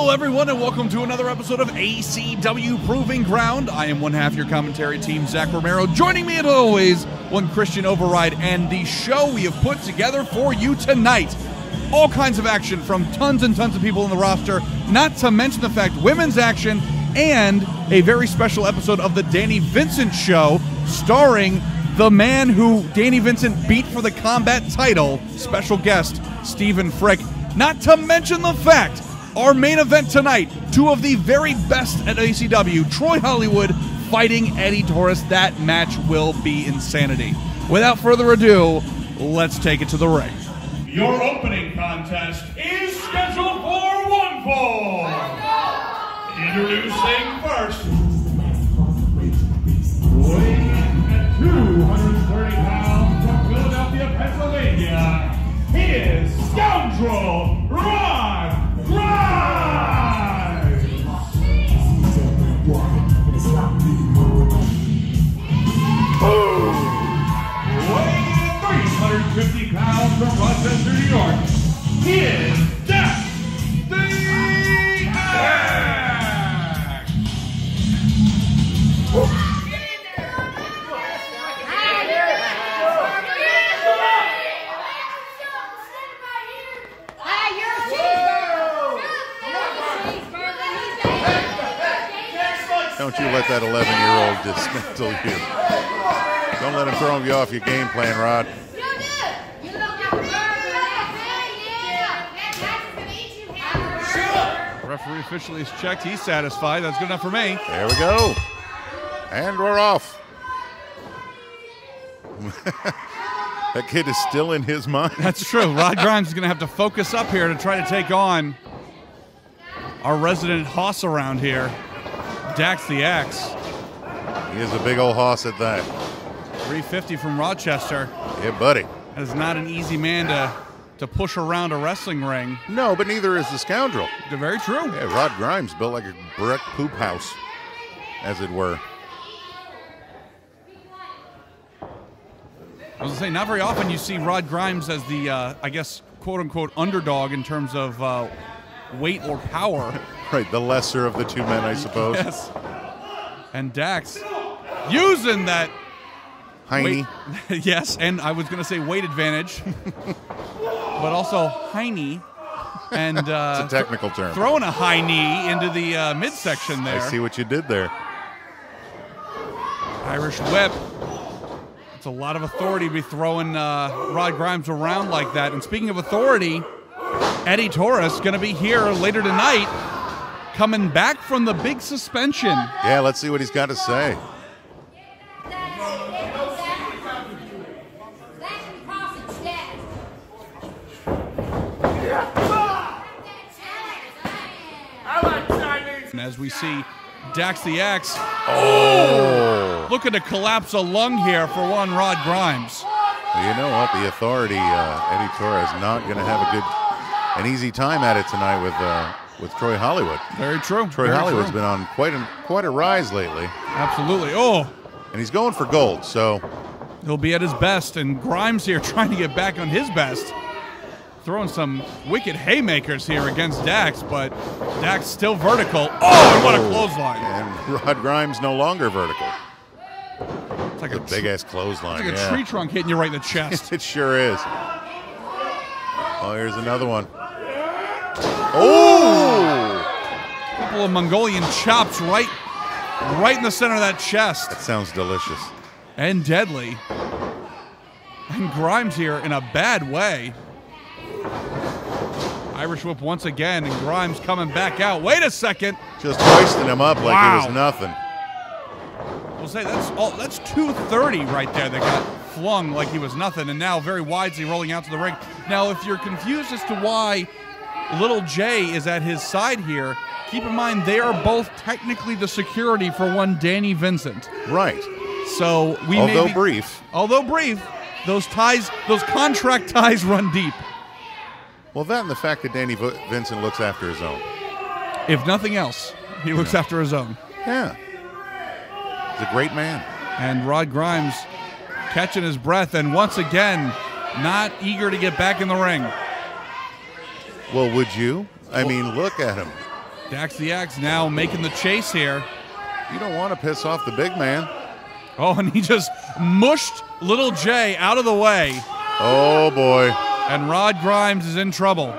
Hello, everyone, and welcome to another episode of ACW Proving Ground. I am one half your commentary team, Zach Romero. Joining me, as always, one Christian Override, and the show we have put together for you tonight. All kinds of action from tons and tons of people in the roster, not to mention the fact women's action and a very special episode of the Danny Vincent Show, starring the man who Danny Vincent beat for the combat title, special guest Stephen Frick. Not to mention the fact, our main event tonight, two of the very best at ACW, Troy Hollywood fighting Eddie Taurus. That match will be insanity. Without further ado, let's take it to the ring. Your opening contest is scheduled for one fall. Introducing first, weighing at 230 pounds from Philadelphia, Pennsylvania, he is Scoundrel Rod Grimes. Weighing 350 pounds from Rochester, New York, he is Dax the Axe. Don't you let that 11-year-old dismantle you. Don't let him throw you off your game plan, Rod. Referee officially is checked. He's satisfied. That's good enough for me. There we go. And we're off. That kid is still in his mind. That's true. Rod Grimes is going to have to focus up here to try to take on our resident hoss around here, Dax the Axe. He is a big old hoss at that. 350 from Rochester. Yeah, buddy. That is not an easy man to push around a wrestling ring. No, but neither is the Scoundrel. They're very true. Yeah, Rod Grimes built like a brick poop house, as it were. I was going to say, not very often you see Rod Grimes as the, I guess, quote-unquote underdog in terms of weight or power. Right, the lesser of the two men, I suppose. Yes. And Dax using that Heine. yes, and I was going to say weight advantage, but also Heine. And It's a technical term. Throwing a high knee into the midsection there. I see what you did there. Irish whip. It's a lot of authority to be throwing Rod Grimes around like that. And speaking of authority, Eddie Taurus going to be here later tonight, coming back from the big suspension. Yeah, let's see what he's got to say. And as we see Dax the Axe, looking to collapse a lung here for one Rod Grimes. Well, you know what? The authority, Eddie Taurus, not going to have an easy time at it tonight with Troy Hollywood. Very true. Troy Hollywood's been on quite a rise lately. Absolutely. Oh. And he's going for gold, so He'll be at his best, and Grimes here trying to get back on his best. Throwing some wicked haymakers here against Dax, but Dax still vertical. Oh, and what a clothesline. And Rod Grimes no longer vertical. It's like a big-ass clothesline. It's like a tree trunk hitting you right in the chest. It sure is. Oh, here's another one. Oh! A couple of Mongolian chops right in the center of that chest. That sounds delicious. And deadly. And Grimes here in a bad way. Irish whip once again, and Grimes coming back out. Wait a second. Just hoisting him up like it was nothing. We'll say that's 230 right there that got flung like he was nothing, and now very wisely rolling out to the ring. Now, if you're confused as to why Little J is at his side here, keep in mind they are both technically the security for one Danny Vincent. Right. So although brief, those contract ties run deep. Well, that and the fact that Danny Vincent looks after his own. If nothing else, he looks after his own. Yeah. He's a great man. And Rod Grimes catching his breath, and once again, not eager to get back in the ring. Well, would you? I mean, look at him. Dax the Axe now making the chase here. You don't want to piss off the big man. Oh, and he just mushed Little J out of the way. Oh, boy. And Rod Grimes is in trouble.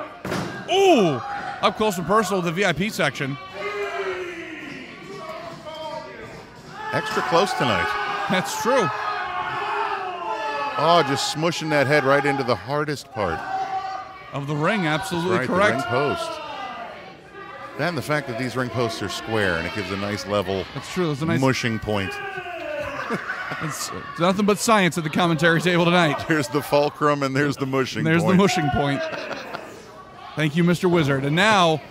Ooh! Up close and personal with the VIP section. Extra close tonight. That's true. Oh, just smushing that head right into the hardest part. Of the ring, absolutely right, correct. The ring post. And the fact that these ring posts are square and it gives a nice level That's true. That's a nice mushing point. It's nothing but science at the commentary table tonight. There's the fulcrum and there's the mushing There's point. the mushing point. Thank you, Mr. Wizard. And now,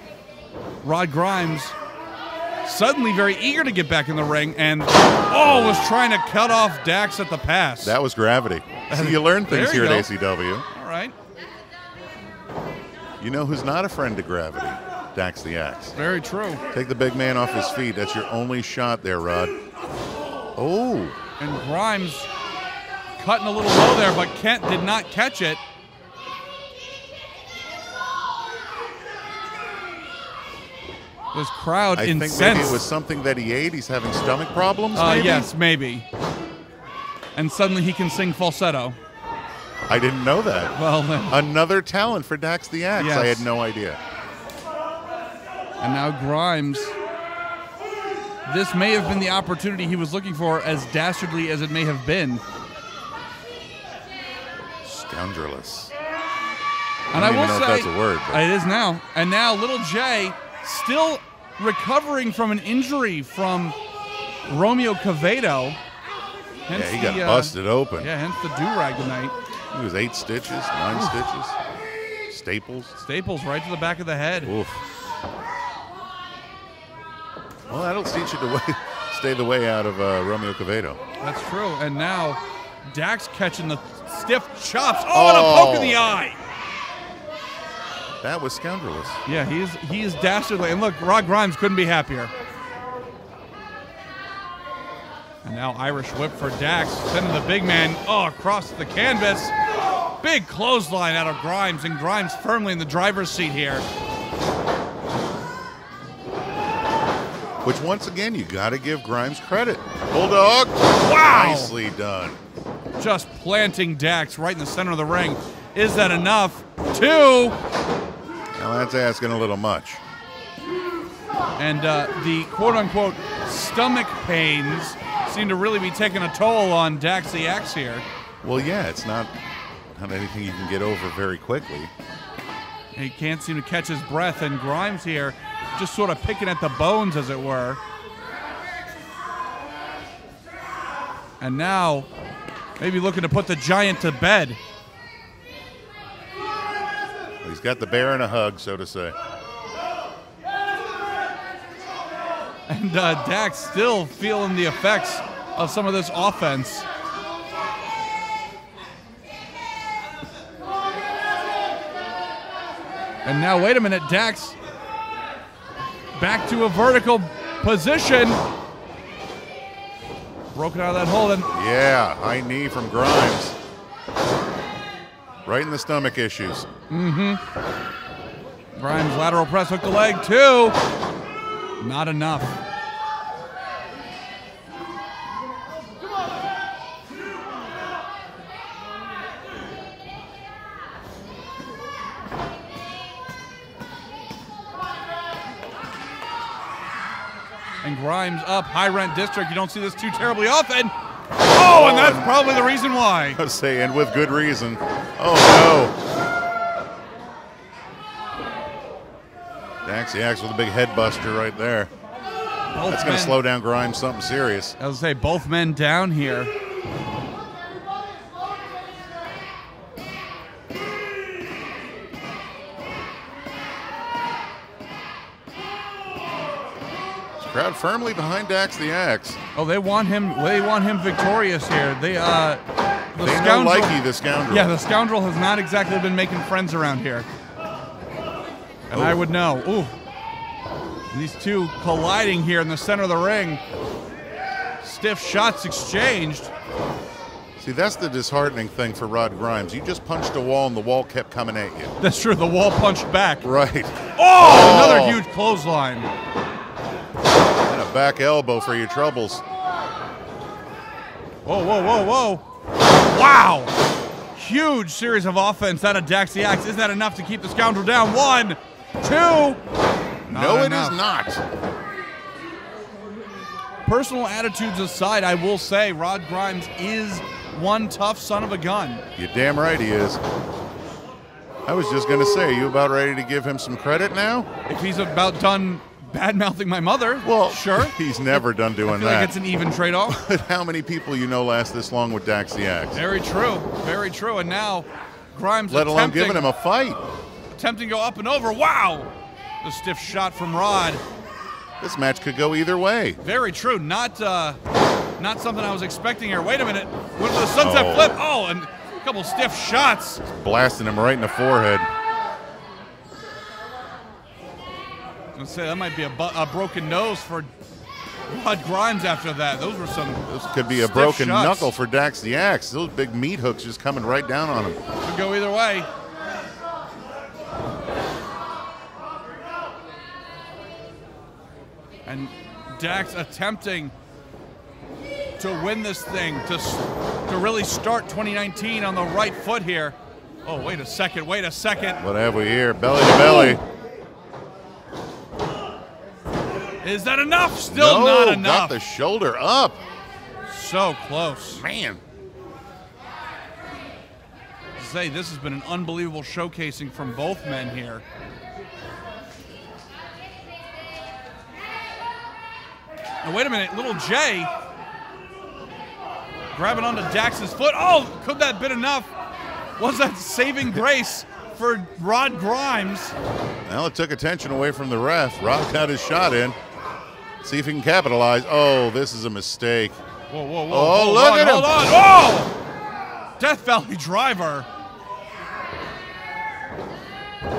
Rod Grimes suddenly very eager to get back in the ring and, was trying to cut off Dax at the pass. That was gravity. See, you learn things here at ACW. All right. You know who's not a friend to gravity? Dax the Axe. Very true. Take the big man off his feet. That's your only shot there, Rod. Oh. And Grimes cutting a little low there, but Kent did not catch it. This crowd incensed. I think maybe it was something that he ate. He's having stomach problems, maybe? Yes, maybe. And suddenly he can sing falsetto. I didn't know that. Well, another talent for Dax the Axe. Yes. I had no idea. And now Grimes. This may have been the opportunity he was looking for, as dastardly as it may have been. Scoundrelous. And I will know say, if that's a word. But. It is now. And now Little J still recovering from an injury from Romeo Cavedo. Yeah, he got busted open. Yeah, hence the do-rag tonight. He was 8 stitches, 9 stitches. Staples. Staples right to the back of the head. Oof. Well, that'll teach you to stay the way out of Romeo Cavedo. That's true. And now Dax catching the stiff chops. Oh, and a poke in the eye. That was scoundrelous. Yeah, he is dastardly. And look, Rod Grimes couldn't be happier. And now Irish whip for Dax, sending the big man across the canvas. Big clothesline out of Grimes, and Grimes firmly in the driver's seat here. Which, once again, you got to give Grimes credit. Bulldog. Wow. Nicely done. Just planting Dax right in the center of the ring. Is that enough? 2. Now, that's asking a little much. And the quote-unquote stomach pains seem to really be taking a toll on Dax the Axe here. Well, yeah, it's not anything you can get over very quickly. He can't seem to catch his breath, and Grimes here just sort of picking at the bones, as it were. And now, maybe looking to put the Giant to bed. He's got the bear in a hug, so to say. And Dax still feeling the effects of some of this offense. And now, wait a minute, Dax back to a vertical position. Broken out of that hold. And yeah, high knee from Grimes. Right in the stomach issues. Grimes lateral press, hook the leg, 2. Not enough. And Grimes up, high rent district. You don't see this too terribly often. Oh, and that's probably the reason why. I was saying, and with good reason. Oh, no. Dax the Axe with a big head buster right there. That's going to slow down Grimes something serious. I was going to say, both men down here. Crowd firmly behind Dax the Axe. Oh, they want him. They want him victorious here. They know Likey, the scoundrel. Yeah, the scoundrel has not exactly been making friends around here. And I would know. Ooh, these two colliding here in the center of the ring. Stiff shots exchanged. See, that's the disheartening thing for Rod Grimes. You just punched a wall and the wall kept coming at you. That's true. The wall punched back. Right. Oh, another huge clothesline. And a back elbow for your troubles. Whoa, whoa, whoa, whoa. Wow. Huge series of offense out of Dax the Axe. Isn't that enough to keep the scoundrel down? 1, 2. No, it is not. Personal attitudes aside, I will say Rod Grimes is one tough son of a gun. You're damn right he is. I was just going to say, are you about ready to give him some credit now? If he's about done bad-mouthing my mother, well, sure. He's never done doing I feel that. like it's an even trade-off. But how many people you know last this long with Dax the Axe? Very true. Very true. And now Grimes let alone giving him a fight. Attempting to go up and over. Wow! The stiff shot from Rod. This match could go either way. Very true. Not something I was expecting here. Wait a minute. Went for the sunset flip. Oh, and a couple stiff shots. Blasting him right in the forehead. I was gonna say that might be a broken nose for Rod Grimes after that. Those were some. This could be a broken knuckle for Dax the Axe. Those big meat hooks just coming right down on him. Could go either way. And Dax attempting to win this thing, to really start 2019 on the right foot here. Oh, wait a second, wait a second. What have we here? Belly to belly. Is that enough? Still not enough. Got the shoulder up. So close. Man. Say, this has been an unbelievable showcasing from both men here. Now, wait a minute, little Jay grabbing onto Dax's foot. Oh, could that have been enough? Was that saving grace for Rod Grimes? Well, it took attention away from the ref. Rod got his shot in. See if he can capitalize. Oh, this is a mistake. Whoa, whoa, whoa. Oh, look at him. Hold on. Oh! Death Valley Driver.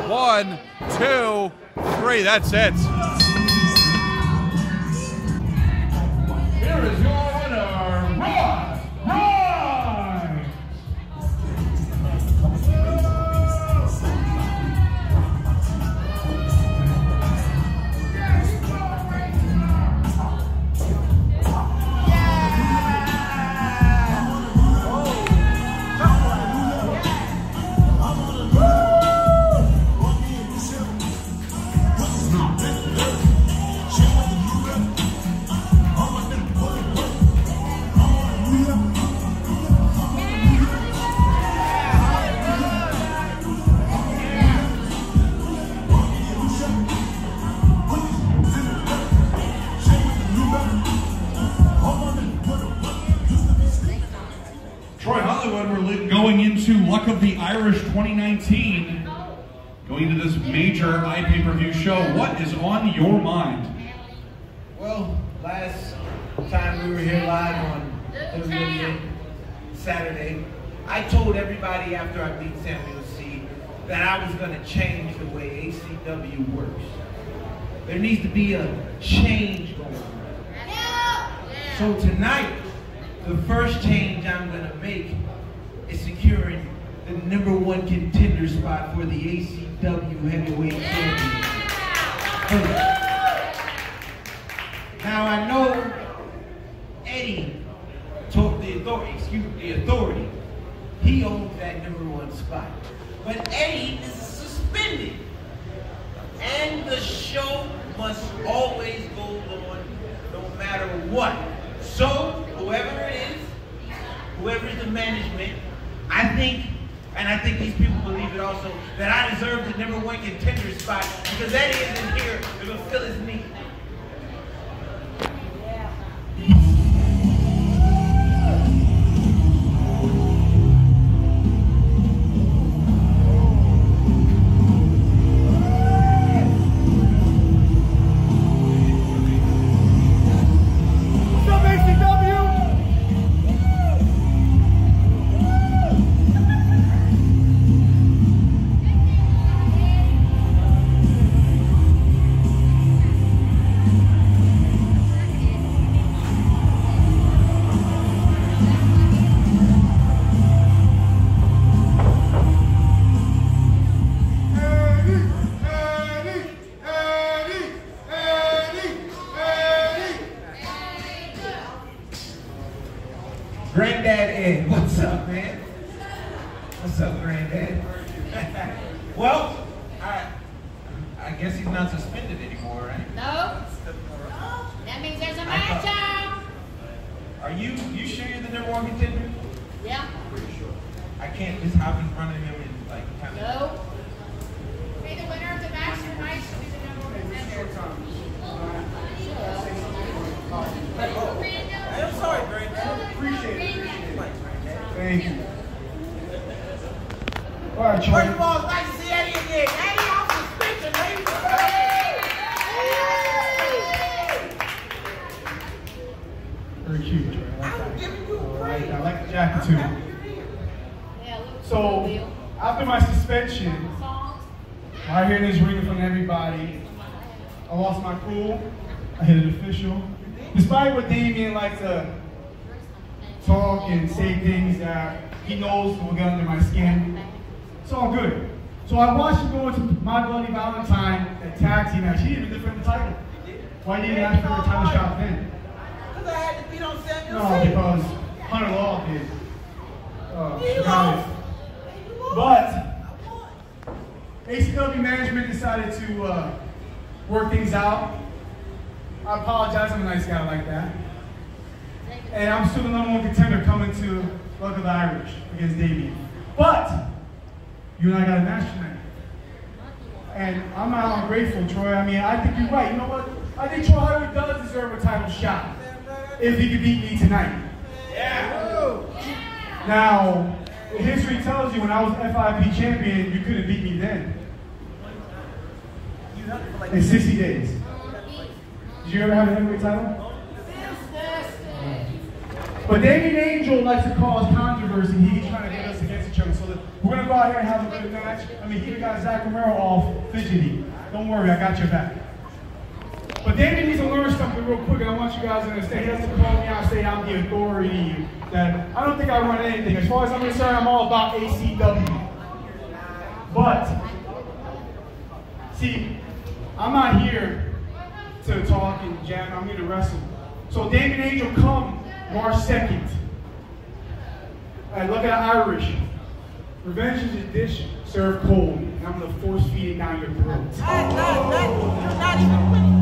1, 2, 3. That's it. Here is your winner, Rod Grimes. Going into Luck of the Irish 2019, going into this major iPay-per-view show, what is on your mind? Well, last time we were here live on WWE Saturday, I told everybody after I beat Samuel C that I was going to change the way ACW works. There needs to be a change going on. So tonight, the first change I'm going to make is securing the #1 contender spot for the ACW Heavyweight Championship. Now I know Eddie told the authority, he owns that #1 spot. But Eddie is suspended. And the show must always go on no matter what. So, whoever it is, whoever is the management, I think these people believe it also, that I deserve the #1 contender spot because Eddie isn't here to fulfill his need. What's up, Granddad? Well, I guess he's not suspended anymore, right? No. That means there's a matchup. Are you sure you're the #1 contender? Yeah. Pretty sure. I can't just hop in front of him and like kind of. No. Hey, the winner of the match tonight should be the #1 contender. I'm sorry, Granddad. Appreciate it. Thank you. All right, Troy. First of all, it's nice to see Eddie again. Eddie off suspension, baby. Very cute, Troy. I I'm giving you a praise. like the jacket too. So, after my suspension, I hear this ringing from everybody. I lost my cool. I hit an official. Despite what Damien likes to talk and say things that he knows will get under my skin, it's all good. So I watched him go into My Bloody Valentine, a tag team match. He didn't even defend the title. Why didn't he ask for a title shot then? Because I had to beat on Samuel. No, because Hunter Law did. Got it. But ACW management decided to work things out. I apologize, I'm a nice guy like that. And I'm still the #1 contender coming to Luck of the Irish against Damien. But you and I got a match tonight. And I'm not ungrateful, Troy. I mean, I think you're right. You know what? I think Troy Highway does deserve a title shot if he could beat me tonight. Yeah. Now, history tells you when I was FIP champion, you couldn't beat me then. In 60 days. Did you ever have a heavyweight title? But Damien Angel likes to cause controversy. He's trying to get us against each other. So we're going to go out here and have a good match. I mean, he got Zach Romero all fidgety. Don't worry, I got your back. But Damien needs to learn something real quick, and I want you guys to understand. He doesn't call me out and say I'm the authority. That I don't think I run anything. As far as I'm concerned, I'm all about ACW. But, see, I'm not here to talk and jam. I'm here to wrestle. So Damien Angel come March 2nd. Look at Irish. Revenge is a dish served cold, and I'm gonna force feed it down your throat. You're not even winning.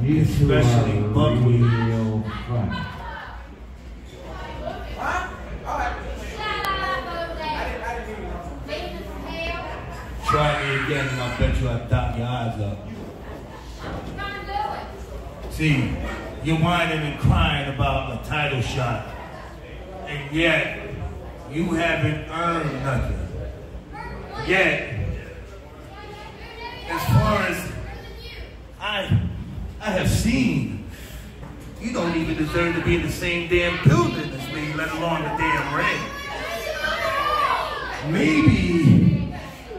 Especially Buckley. Try me again and I'll bet you I'll dot your eyes up. See, you're whining and crying about a title shot, and yet you haven't earned nothing. Yet, as far as I have seen, you don't even deserve to be in the same damn building as me, let alone the damn ring. Maybe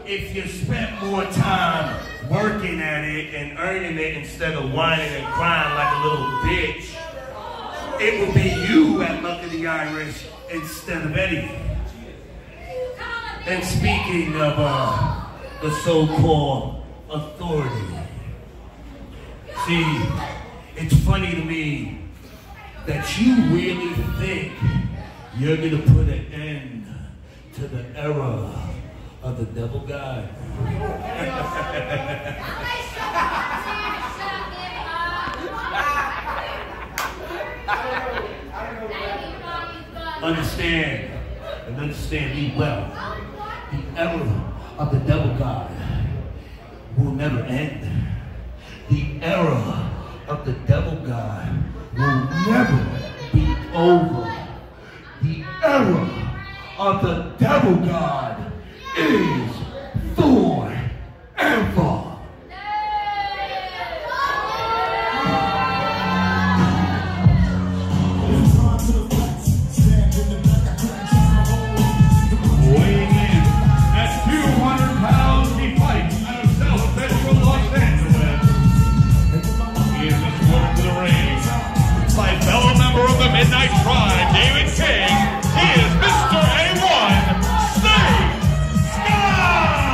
if you spent more time working at it and earning it instead of whining and crying like a little bitch, it would be you at Luck of the Irish instead of Eddie. And speaking of the so-called authority, see, it's funny to me that you really think you're going to put an end to the era of the devil god. Understand, and understand me well. The era of the devil god will never end. The era of the devil god will never be over. The era of the devil god is forever. Weighing in at 200 pounds, he fights out of South Central Los Angeles. He is escorted to the ring by fellow member of the Midnight Tribe, David King. He is Mr. A1, Sage Scott!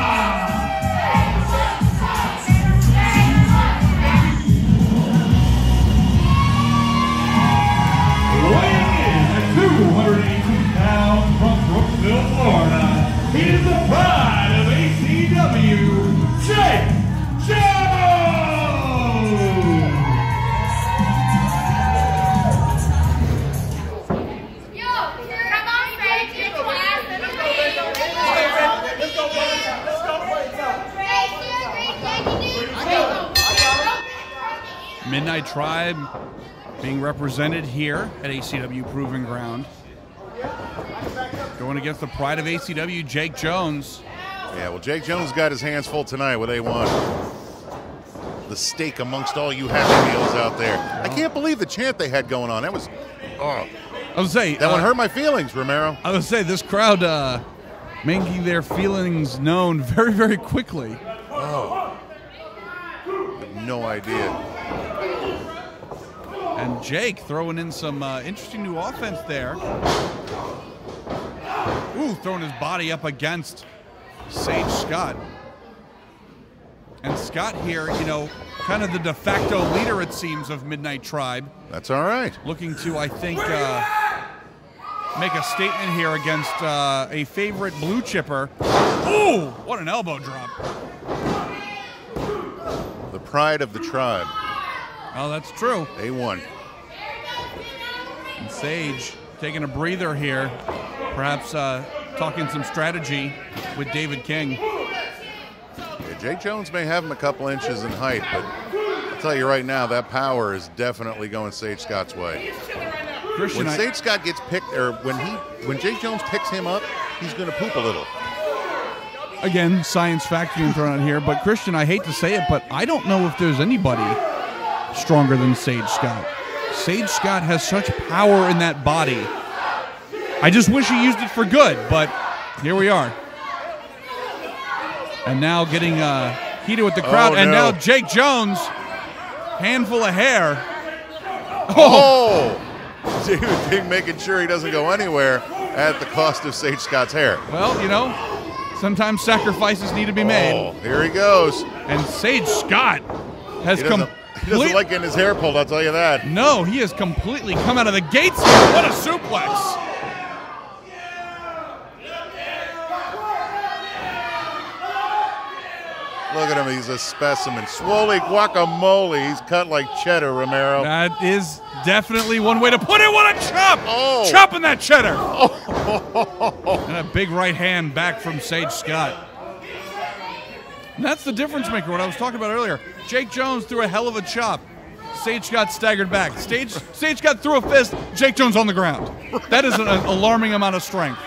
Weighing in at 282 pounds from Brooksville, Florida, he is the pride of ACW, Jake Jones! Yo, come on, Sage, get your ass in the ring. Midnight Tribe being represented here at ACW Proving Ground. Going against the pride of ACW, Jake Jones. Yeah, well, Jake Jones got his hands full tonight with A1. The steak amongst all you Happy Meals out there. I can't believe the chant they had going on. That was, oh, I would say that one hurt my feelings, Romero. I would say this crowd making their feelings known very, very quickly. Oh, no idea. And Jake throwing in some interesting new offense there. Ooh, throwing his body up against Sage Scott. And Scott here, you know, kind of the de facto leader, it seems, of Midnight Tribe. That's all right. Looking to, I think, make a statement here against a favorite blue chipper. Ooh, what an elbow drop. The pride of the tribe. Oh, that's true. A1. And Sage taking a breather here, perhaps talking some strategy with David King. Yeah, Jake Jones may have him a couple inches in height, but I'll tell you right now, that power is definitely going Sage Scott's way. Christian, When Sage Scott gets picked, or when Jake Jones picks him up, he's going to poop a little. again, science fact being thrown out here, but Christian, I hate to say it, but I don't know if there's anybody stronger than Sage Scott. Sage Scott has such power in that body. I just wish he used it for good, but here we are. And now getting heated with the crowd, and now Jake Jones, handful of hair. Oh! David King making sure he doesn't go anywhere at the cost of Sage Scott's hair. Well, you know, sometimes sacrifices need to be made. Oh, here he goes. And Sage Scott has come. He doesn't like getting his hair pulled, I'll tell you that. No, he has completely come out of the gates here. What a suplex. Look at him, he's a specimen. Swole guacamole, he's cut like cheddar, Romero. That is definitely one way to put it. What a chop! Oh. Chopping that cheddar. Oh. And a big right hand back from Sage Scott. And that's the difference maker, what I was talking about earlier. Jake Jones threw a hell of a chop. Sage Scott staggered back. Sage Scott threw a fist. Jake Jones on the ground. That is an alarming amount of strength.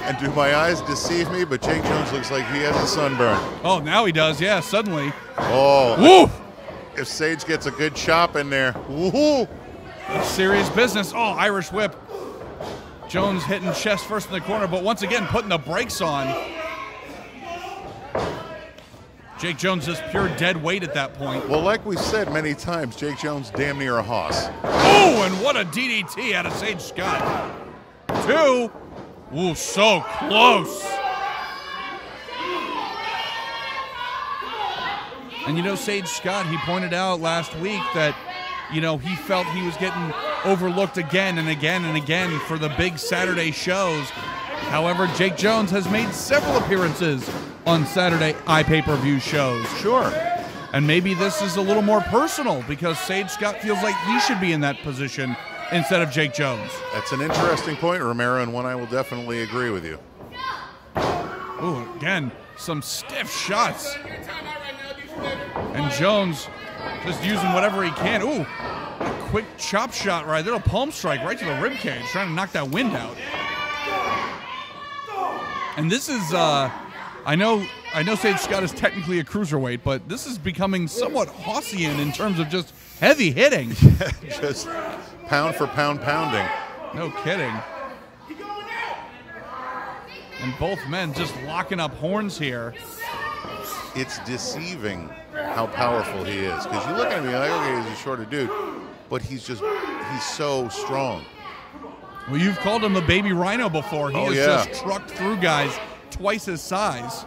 And do my eyes deceive me? But Jake Jones looks like he has a sunburn. Oh, now he does, yeah, suddenly. Oh. Woo! If Sage gets a good chop in there, woohoo! That's serious business. Oh, Irish whip. Jones hitting chest first in the corner, but once again putting the brakes on. Jake Jones is pure dead weight at that point. Well, like we said many times, Jake Jones damn near a hoss. Oh, and what a DDT out of Sage Scott. 2. Ooh, so close. And you know, Sage Scott, he pointed out last week that, you know, he felt he was getting overlooked again and again and again for the big Saturday shows. However, Jake Jones has made several appearances on Saturday pay-per-view shows. Sure. And maybe this is a little more personal because Sage Scott feels like he should be in that position instead of Jake Jones. That's an interesting point, Romero, and one I will definitely agree with you. Ooh, again, some stiff shots. And Jones just using whatever he can. Ooh, quick chop shot right there, a palm strike right to the rib cage, trying to knock that wind out. And this is, I know Sage Scott is technically a cruiserweight, but this is becoming somewhat Hossian in terms of just heavy hitting. Just pound for pound pounding. No kidding. And both men just locking up horns here. It's deceiving how powerful he is. Because you look at him, you're like, okay, he's a shorter dude. But he's so strong. Well, you've called him the baby rhino before. He has just trucked through guys twice his size.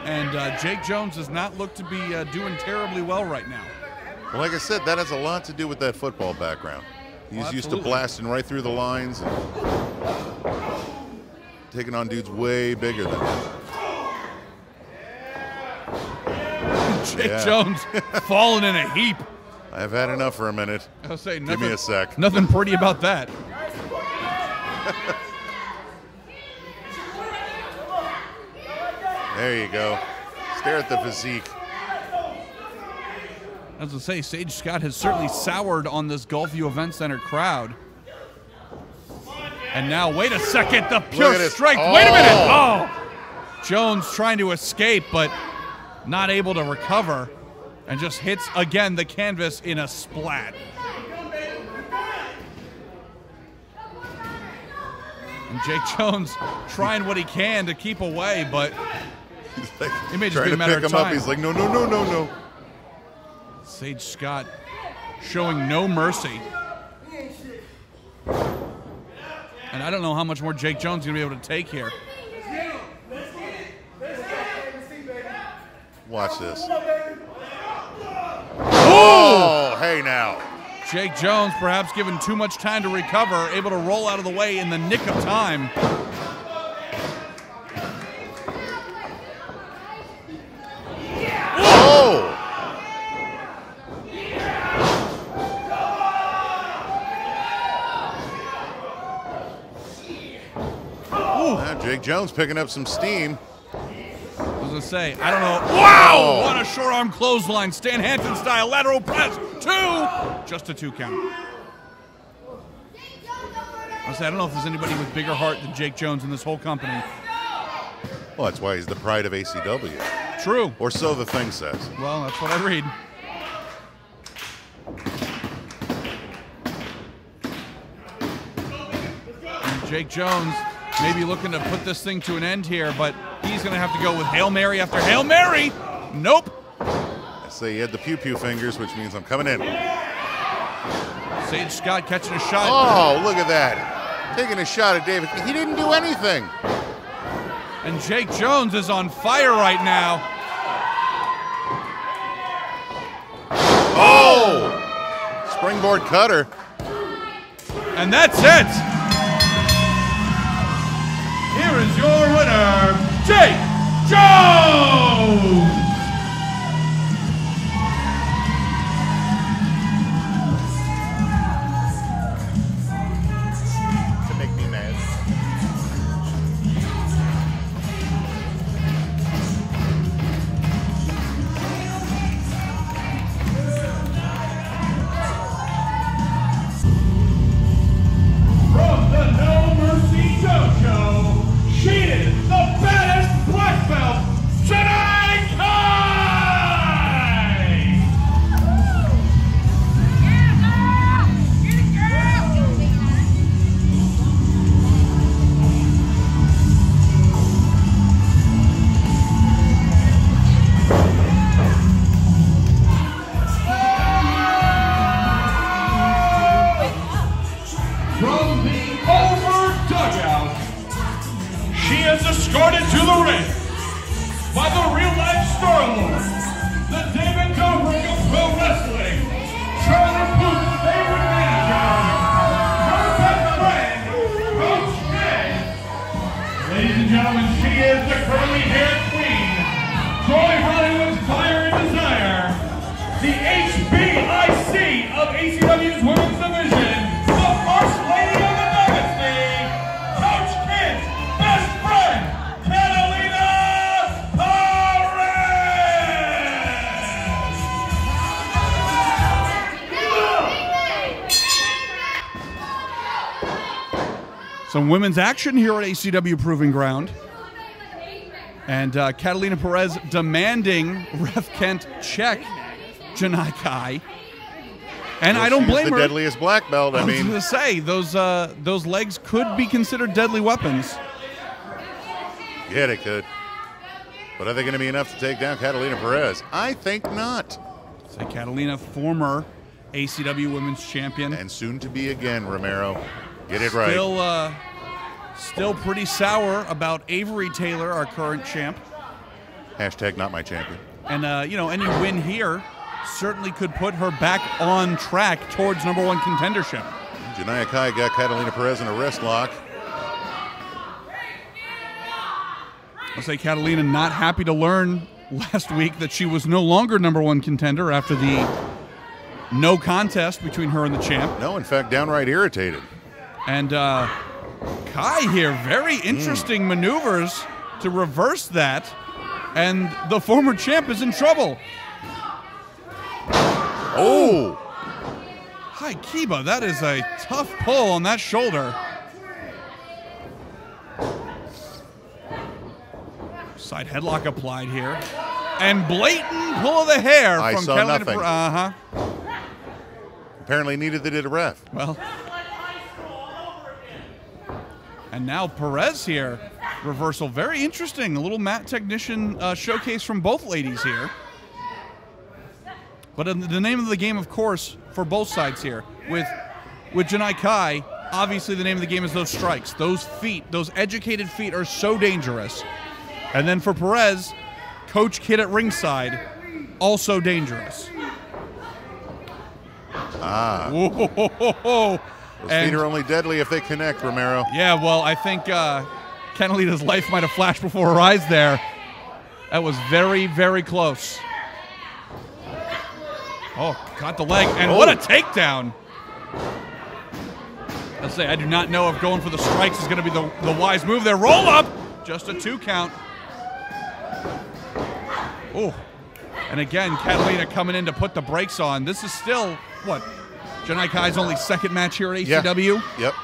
And Jake Jones does not look to be doing terribly well right now. Well, like I said, that has a lot to do with that football background. He's used to blasting right through the lines and taking on dudes way bigger than him. Jake Jones falling in a heap. I've had enough for a minute. I'll say give me a sec. Nothing pretty about that. There you go. Stare at the physique. As I say, Sage Scott has certainly soured on this Gulfview Event Center crowd. And now, wait a second, the pure strength. Oh. Wait a minute. Oh! Jones trying to escape, but not able to recover. And just hits, again, the canvas in a splat. And Jake Jones trying what he can to keep away, but it may just be a matter of time. He's like, no, no, no, no, no. Sage Scott showing no mercy. And I don't know how much more Jake Jones is going to be able to take here. Watch this. Oh, hey now. Jake Jones perhaps given too much time to recover, able to roll out of the way in the nick of time. Oh! Now Jake Jones picking up some steam. I was going to say, I don't know. Wow! What a short arm clothesline. Stan Hansen style lateral press. 2. Just a 2 count. I don't know if there's anybody with bigger heart than Jake Jones in this whole company. Well, that's why he's the pride of ACW. True. Or so the thing says. Well, that's what I read. And Jake Jones maybe looking to put this thing to an end here, but he's going to have to go with Hail Mary after Hail Mary. Nope. I say he had the pew-pew fingers, which means I'm coming in. Sage Scott catching a shot. Oh, look at that. Taking a shot at David. He didn't do anything. And Jake Jones is on fire right now. Oh! Springboard cutter. And that's it. Here is your winner, Jake Jones! To make me mad. From the No Mercy Dojo, she is the baddest black belt, Janai! From the over dugout, she is escorted to the ring by the real-life Star-Lord, the David Dobrik of pro wrestling, Charlie Puth's favorite manager, her best friend, Coach Ed. Ladies and gentlemen, she is the curly-haired queen, Troy Hollywood's fire and desire, the HBIC of ACW's women's division, the first lady of the dynasty, Coach Kid's best friend, Katalina Perez! Some women's action here at ACW Proving Ground. And Katalina Perez demanding Ref Kent check Janai Kai. And I don't blame her. The deadliest black belt. I was going to say, those legs could be considered deadly weapons. Yeah, they could. But are they going to be enough to take down Katalina Perez? I think not. Say Katalina, former ACW Women's Champion. And soon to be again, Romero. Get it right. Still pretty sour about Avery Taylor, our current champ. Hashtag not my champion. And, you know, any win here certainly could put her back on track towards #1 contendership. Janai Kai got Katalina Perez in a wrist lock. I'll say Katalina not happy to learn last week that she was no longer #1 contender after the no contest between her and the champ. No, in fact, downright irritated. And Kai here, very interesting maneuvers to reverse that. And the former champ is in trouble. Oh! Hi, Kiba, that is a tough pull on that shoulder. Side headlock applied here. And blatant pull of the hair I from saw Katalina. nothing. Apparently neither did a ref. Well. And now Perez here. Reversal. Very interesting. A little mat technician showcase from both ladies here. But the name of the game, of course, for both sides here. With Janai Kai, obviously the name of the game is those strikes. Those feet, those educated feet are so dangerous. And then for Perez, Coach Kid at ringside, also dangerous. Ah. Whoa. Those feet are only deadly if they connect, Romero. Yeah, well, I think Catalina's life might have flashed before her eyes there. That was very, very close. Oh, caught the leg, and what a takedown. I'll say, I do not know if going for the strikes is going to be the wise move there. Roll up, just a 2 count. Oh, and again, Katalina coming in to put the brakes on. This is still, what, Janai Kai's only second match here at ACW? Yeah. Yep.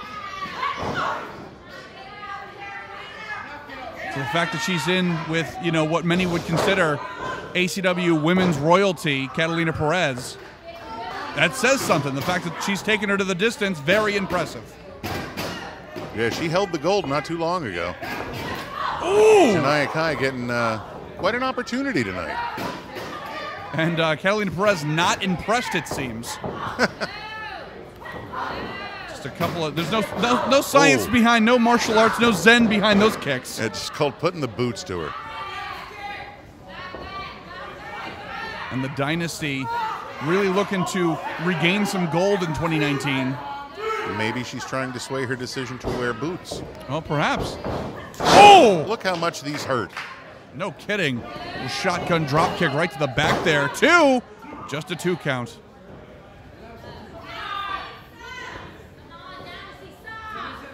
So the fact that she's in with, you know, what many would consider ACW women's royalty, Katalina Perez, that says something. The fact that she's taken her to the distance, very impressive. Yeah, she held the gold not too long ago. Ooh! Janai Kai getting quite an opportunity tonight. And Katalina Perez not impressed, it seems. Just a couple of, there's no science behind, no martial arts, no zen behind those kicks. It's called putting the boots to her. And the Dynasty really looking to regain some gold in 2019. Maybe she's trying to sway her decision to wear boots. Well, perhaps. Oh! Look how much these hurt. No kidding. A shotgun drop kick right to the back there. 2. Just a 2 count.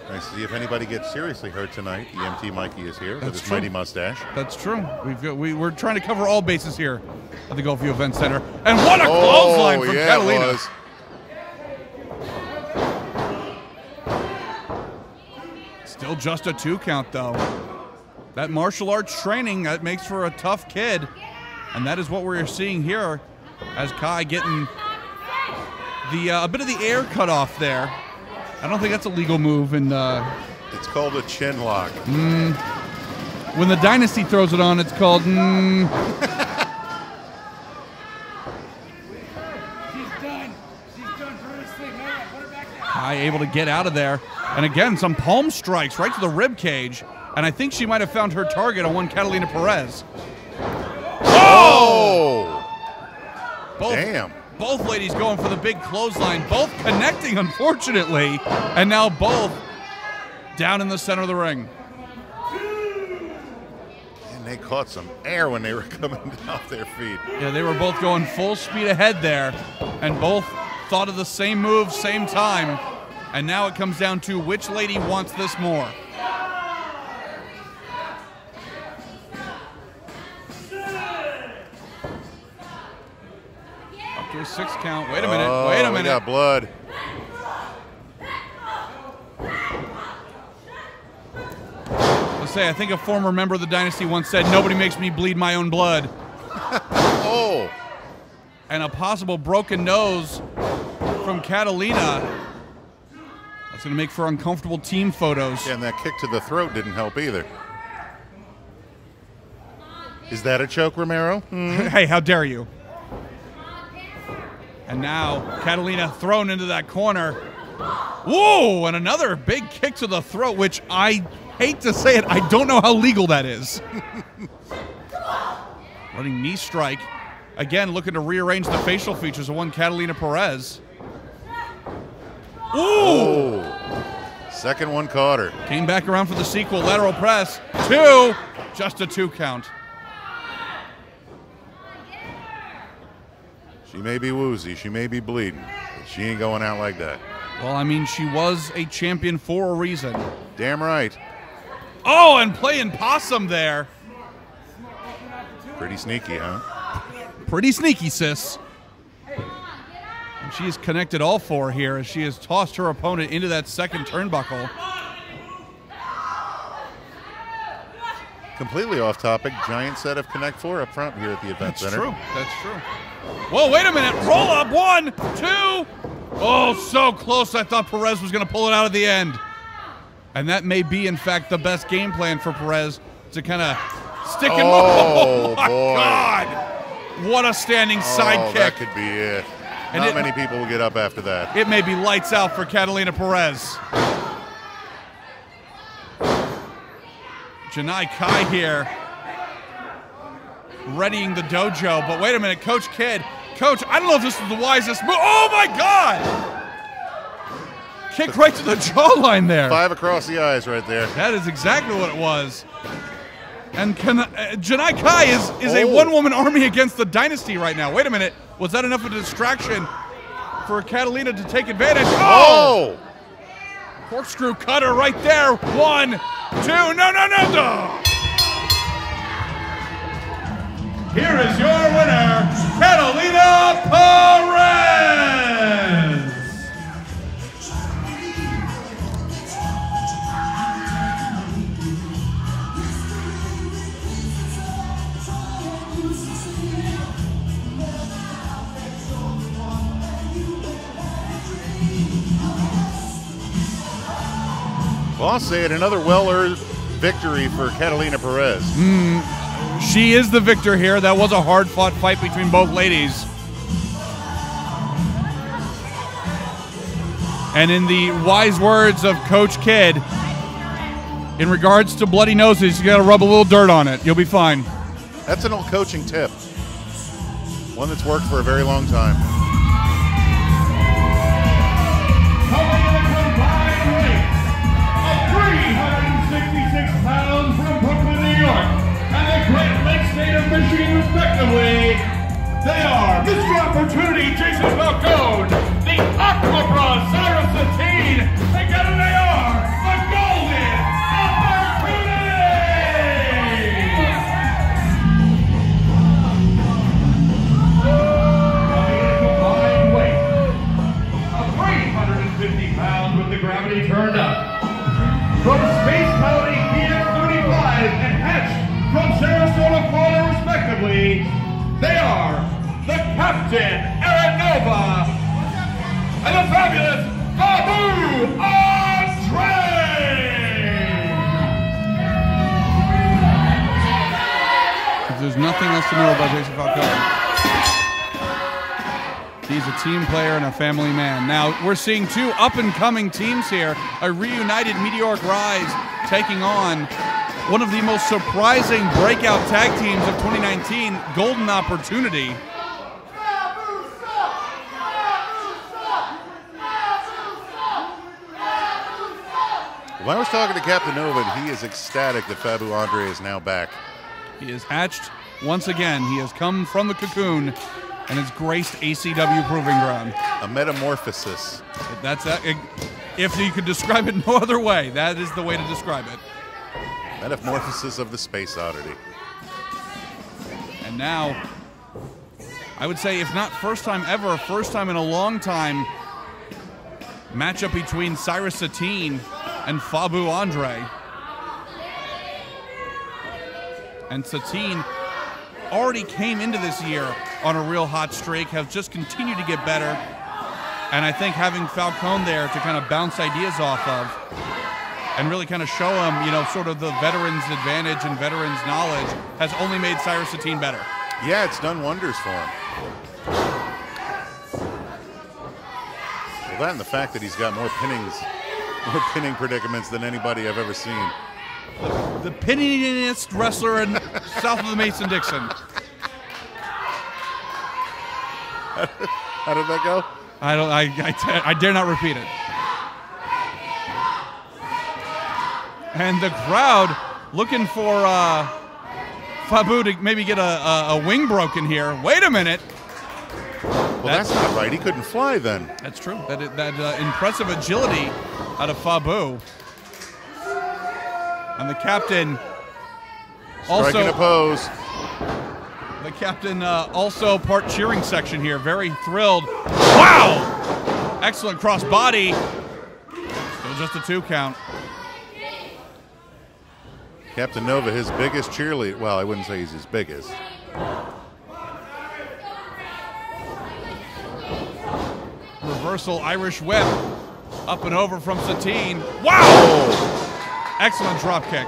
Nice to see if anybody gets seriously hurt tonight. EMT Mikey is here with his mighty mustache. That's true. We're trying to cover all bases here at the Gulfview Event Center. And what a clothesline from Katalina. It was. Still just a 2 count, though. That martial arts training, that makes for a tough kid. And that is what we're seeing here as Kai getting a bit of the air cut off there. I don't think that's a legal move. And it's called a chin lock. When the Dynasty throws it on, it's called She's done. She's done for this thing. Put her back down. Kai able to get out of there. And again, some palm strikes right to the rib cage. And I think she might have found her target on one Katalina Perez. Oh! Damn. Both ladies going for the big clothesline, both connecting, unfortunately, and now both down in the center of the ring. And they caught some air when they were coming off their feet. Yeah, they were both going full speed ahead there, and both thought of the same move, same time, and now it comes down to which lady wants this more. A 6 count. Wait a minute. Wait a minute. We got blood. say, I think a former member of the Dynasty once said, nobody makes me bleed my own blood. Oh. And a possible broken nose from Katalina. That's going to make for uncomfortable team photos. Yeah, and that kick to the throat didn't help either. Is that a choke, Romero? Hey, how dare you? And now Katalina thrown into that corner. Whoa, and another big kick to the throat, which I hate to say it, I don't know how legal that is. Running knee strike. Again, looking to rearrange the facial features of one Katalina Perez. Ooh! Oh. Second one caught her. Came back around for the sequel, lateral press. 2, just a 2 count. She may be woozy, she may be bleeding, but she ain't going out like that. Well, I mean, she was a champion for a reason. Damn right. Oh, and playing possum there. Pretty sneaky, huh? Pretty sneaky, sis. And she has connected all 4 here as she has tossed her opponent into that second turnbuckle. Completely off topic, giant set of Connect 4 up front here at the event center. True, that's true. Whoa, wait a minute. Roll up, 1, 2. Oh, so close. I thought Perez was going to pull it out at the end. And that may be, in fact, the best game plan for Perez to kind of stick him. Oh, my boy. God. What a standing side kick. That could be it. And Not many people will get up after that. It may be lights out for Katalina Perez. Janai Kai here, readying the dojo. But wait a minute, Coach Kidd. Coach, I don't know if this is the wisest move. Oh, my God! Kick right to the jawline there. 5 across the eyes right there. That is exactly what it was. And Janai Kai is a one-woman army against the Dynasty right now. Wait a minute. Was that enough of a distraction for Katalina to take advantage? Oh! Corkscrew cutter right there. 1, 2. No. Here is your winner, Katalina Perez. Well, I'll say it, another well-earned victory for Katalina Perez. She is the victor here. That was a hard-fought fight between both ladies. And in the wise words of Coach Kidd, in regards to bloody noses, you got to rub a little dirt on it. You'll be fine. That's an old coaching tip. One that's worked for a very long time. Coming in a combined weight of 366 pounds from Brooklyn, New York, and the Great Lakes State of Michigan, respectively, they are Mr. Opportunity, Jason Falcone, the Aquabra, Cyrus Satine, together they are the Golden Gravity turned up. From Space Melody PX35 and Hatch from Sarasota, Florida, respectively, they are the Captain Aranova and the fabulous Babu Andre! If there's nothing else to know about Jason Falcone, he's a team player and a family man. Now, we're seeing 2 up-and-coming teams here. A reunited Meteoric Rise taking on one of the most surprising breakout tag teams of 2019, Golden Opportunity. When I was talking to Captain Nova, he is ecstatic that Fabu Andre is now back. He is hatched once again. He has come from the cocoon and has graced ACW Proving Ground. A metamorphosis. That's that. If you could describe it no other way, that is the way to describe it. Metamorphosis of the Space Oddity. And now, I would say, if not first time ever, first time in a long time, matchup between Cyrus Satine and Fabu Andre. And Satine already came into this year on a real hot streak, have just continued to get better. And I think having Falcone there to kind of bounce ideas off of and really kind of show him, you know, sort of the veteran's advantage and veteran's knowledge has only made Cyrus Satine better. Yeah, it's done wonders for him. Well, that and the fact that he's got more pinning predicaments than anybody I've ever seen. The pinningest wrestler in south of the Mason-Dixon. How did that go? I dare not repeat it. And the crowd looking for Fabu to maybe get a wing broken here. Wait a minute. Well, that's not right. He couldn't fly then. That's true. That impressive agility out of Fabu. And the captain also striking a pose. The captain also part cheering section here. Very thrilled. Wow! Excellent cross body. Still just a 2 count. Captain Nova, his biggest cheerleader. Well, I wouldn't say he's his biggest. Reversal Irish whip. Up and over from Satine. Wow! Oh. Excellent drop kick.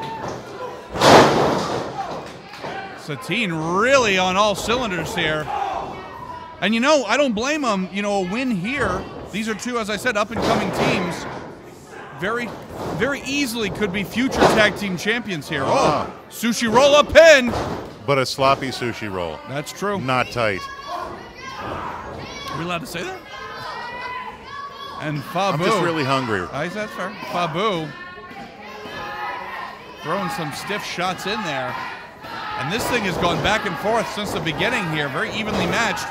Satine really on all cylinders here. And you know, I don't blame him. You know, a win here. These are two, as I said, up-and-coming teams. Very, very easily could be future tag team champions here. Oh, sushi roll-up pin. But a sloppy sushi roll. That's true. Not tight. Are we allowed to say that? And Fabu. I'm just really hungry. That's fair. Fabu throwing some stiff shots in there. And this thing has gone back and forth since the beginning here. Very evenly matched.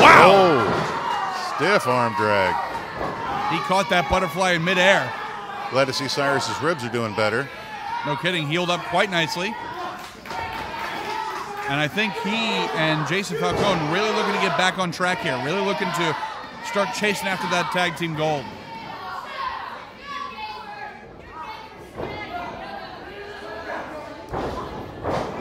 Wow! Oh, stiff arm drag. He caught that butterfly in midair. Glad to see Cyrus's ribs are doing better. No kidding. Healed up quite nicely. And I think he and Jason Falcone really looking to get back on track here. Really looking to start chasing after that tag team gold.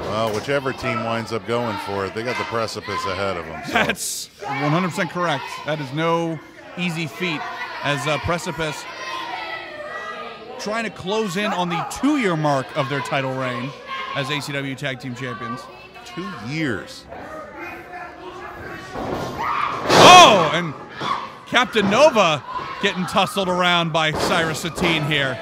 Well, whichever team winds up going for it, they got the precipice ahead of them. So. That's 100% correct. That is no easy feat, as Precipice trying to close in on the 2-year mark of their title reign as ACW Tag Team Champions. 2 years. Oh, and Captain Nova getting tussled around by Cyrus Satine here.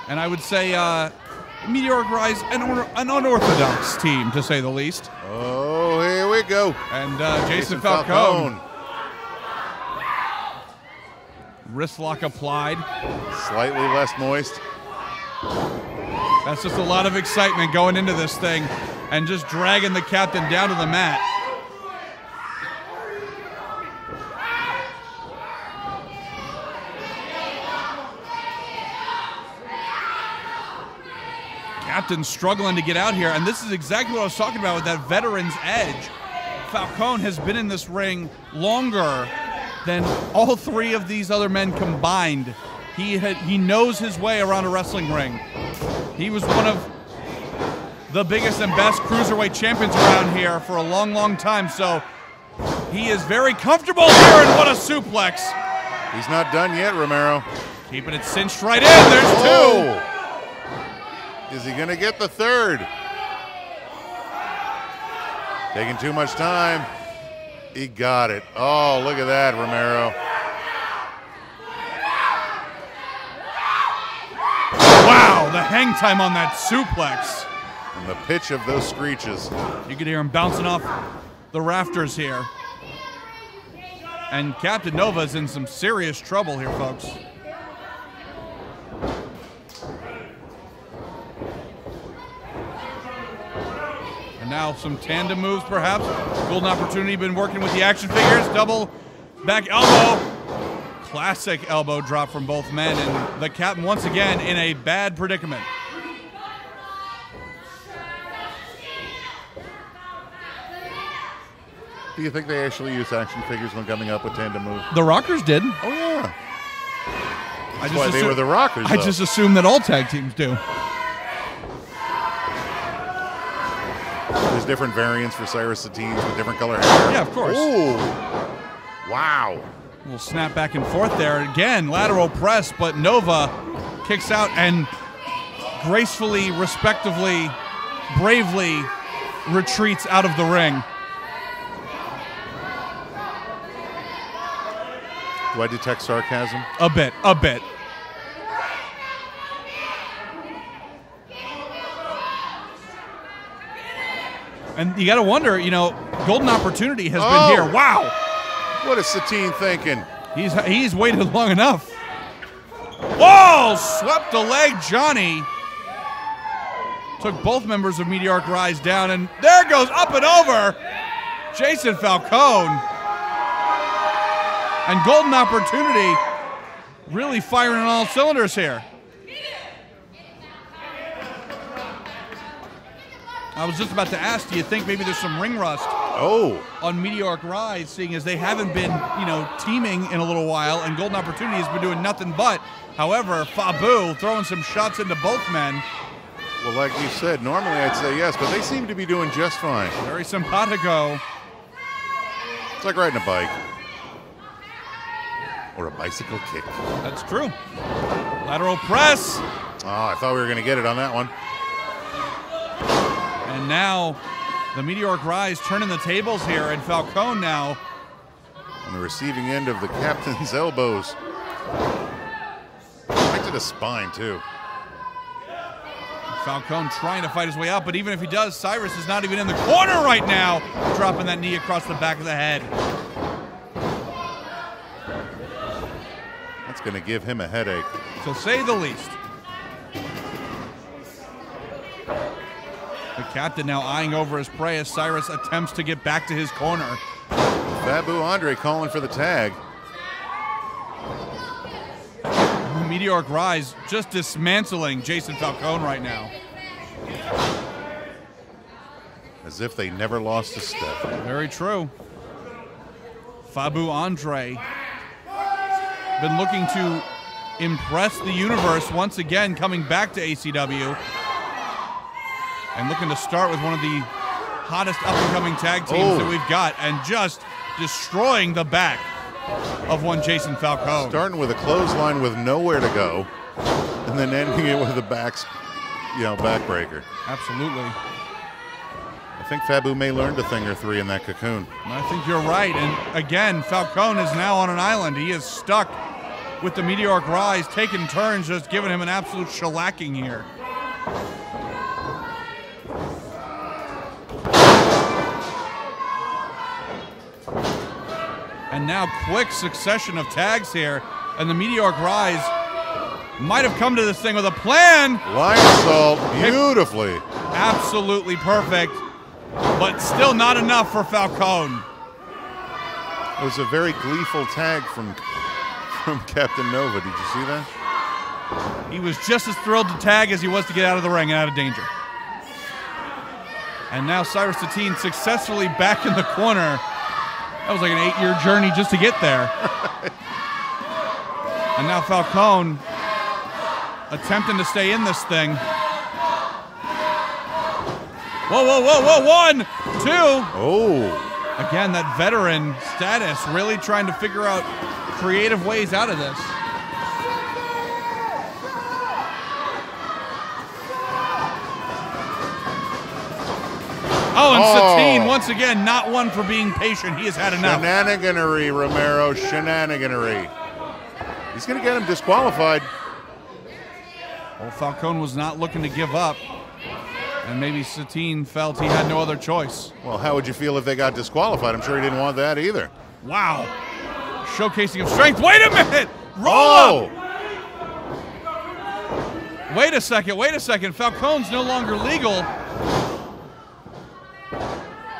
And I would say Meteoric Rise, an unorthodox team, to say the least. Oh, here we go. And Jason Falcone. Wrist lock applied. Slightly less moist. That's just a lot of excitement going into this thing and just dragging the captain down to the mat. Captain struggling to get out here, and this is exactly what I was talking about with that veteran's edge. Falcone has been in this ring longer than all 3 of these other men combined. He knows his way around a wrestling ring. He was one of the biggest and best cruiserweight champions around here for a long, long time, so he is very comfortable here, and what a suplex. He's not done yet, Romero. Keeping it cinched right in. There's 2. Is he going to get the 3rd? Taking too much time. He got it. Oh, look at that, Romero. Wow, the hang time on that suplex. And the pitch of those screeches. You could hear him bouncing off the rafters here. And Captain Nova's in some serious trouble here, folks. Now some tandem moves, perhaps. Golden opportunity, been working with the action figures. Double back elbow. Classic elbow drop from both men, and the captain once again in a bad predicament. Do you think they actually use action figures when coming up with tandem moves? The Rockers did. Oh, yeah. That's why they were the Rockers, I just assume that all tag teams do. There's different variants for Cyrus Satine with different color hair. Yeah, of course. Ooh. Wow. We'll snap back and forth there. Again, lateral press, but Nova kicks out and gracefully, respectively, bravely retreats out of the ring. Do I detect sarcasm? A bit, a bit. And you got to wonder, you know, golden opportunity has been here. Wow. What is Satine thinking? He's waited long enough. Whoa! Swept the leg, Johnny. Took both members of Meteoric Rise down, and there goes up and over Jason Falcone. And golden opportunity really firing on all cylinders here. I was just about to ask, do you think maybe there's some ring rust on Meteoric Rise, seeing as they haven't been, you know, teaming in a little while, and golden opportunity has been doing nothing but. However, Fabu throwing some shots into both men. Well, like you said, normally I'd say yes, but they seem to be doing just fine. Very simpatico. It's like riding a bike. Or a bicycle kick. That's true. Lateral press. Oh, I thought we were going to get it on that one. And now the Meteoric Rise turning the tables here, and Falcone now on the receiving end of the captain's elbows. Right to the spine, too. Falcone trying to fight his way out, but even if he does, Cyrus is not even in the corner right now, dropping that knee across the back of the head. That's going to give him a headache, to say the least. The captain now eyeing over his prey as Cyrus attempts to get back to his corner. Fabu Andre calling for the tag. Meteoric Rise just dismantling Jason Falcone right now. As if they never lost a step. Very true. Fabu Andre been looking to impress the universe once again, coming back to ACW. And looking to start with one of the hottest up-and-coming tag teams that we've got, and just destroying the back of one Jason Falcone. Starting with a clothesline with nowhere to go, and then ending it with a backbreaker. Absolutely. I think Fabu may learn a thing or three in that cocoon. I think you're right. And again, Falcone is now on an island. He is stuck with the Meteoric Rise, taking turns, just giving him an absolute shellacking here. And now quick succession of tags here, and the Meteoric Rise might have come to this thing with a plan. Lion Salt, beautifully. Absolutely perfect, but still not enough for Falcone. It was a very gleeful tag from Captain Nova. Did you see that? He was just as thrilled to tag as he was to get out of the ring and out of danger. And now Cyrus Satine successfully back in the corner. That was like an 8-year journey just to get there. And now Falcone attempting to stay in this thing. Whoa, whoa, whoa, whoa, 1, 2. Oh. Again, that veteran status, really trying to figure out creative ways out of this. Oh, and Satine, once again, not one for being patient. He has had enough. Shenaniganery, Romero, shenaniganery. He's going to get him disqualified. Well, Falcone was not looking to give up, and maybe Satine felt he had no other choice. Well, how would you feel if they got disqualified? I'm sure he didn't want that either. Wow. Showcasing of strength. Wait a minute! Roll up! Wait a second, wait a second. Falcone's no longer legal.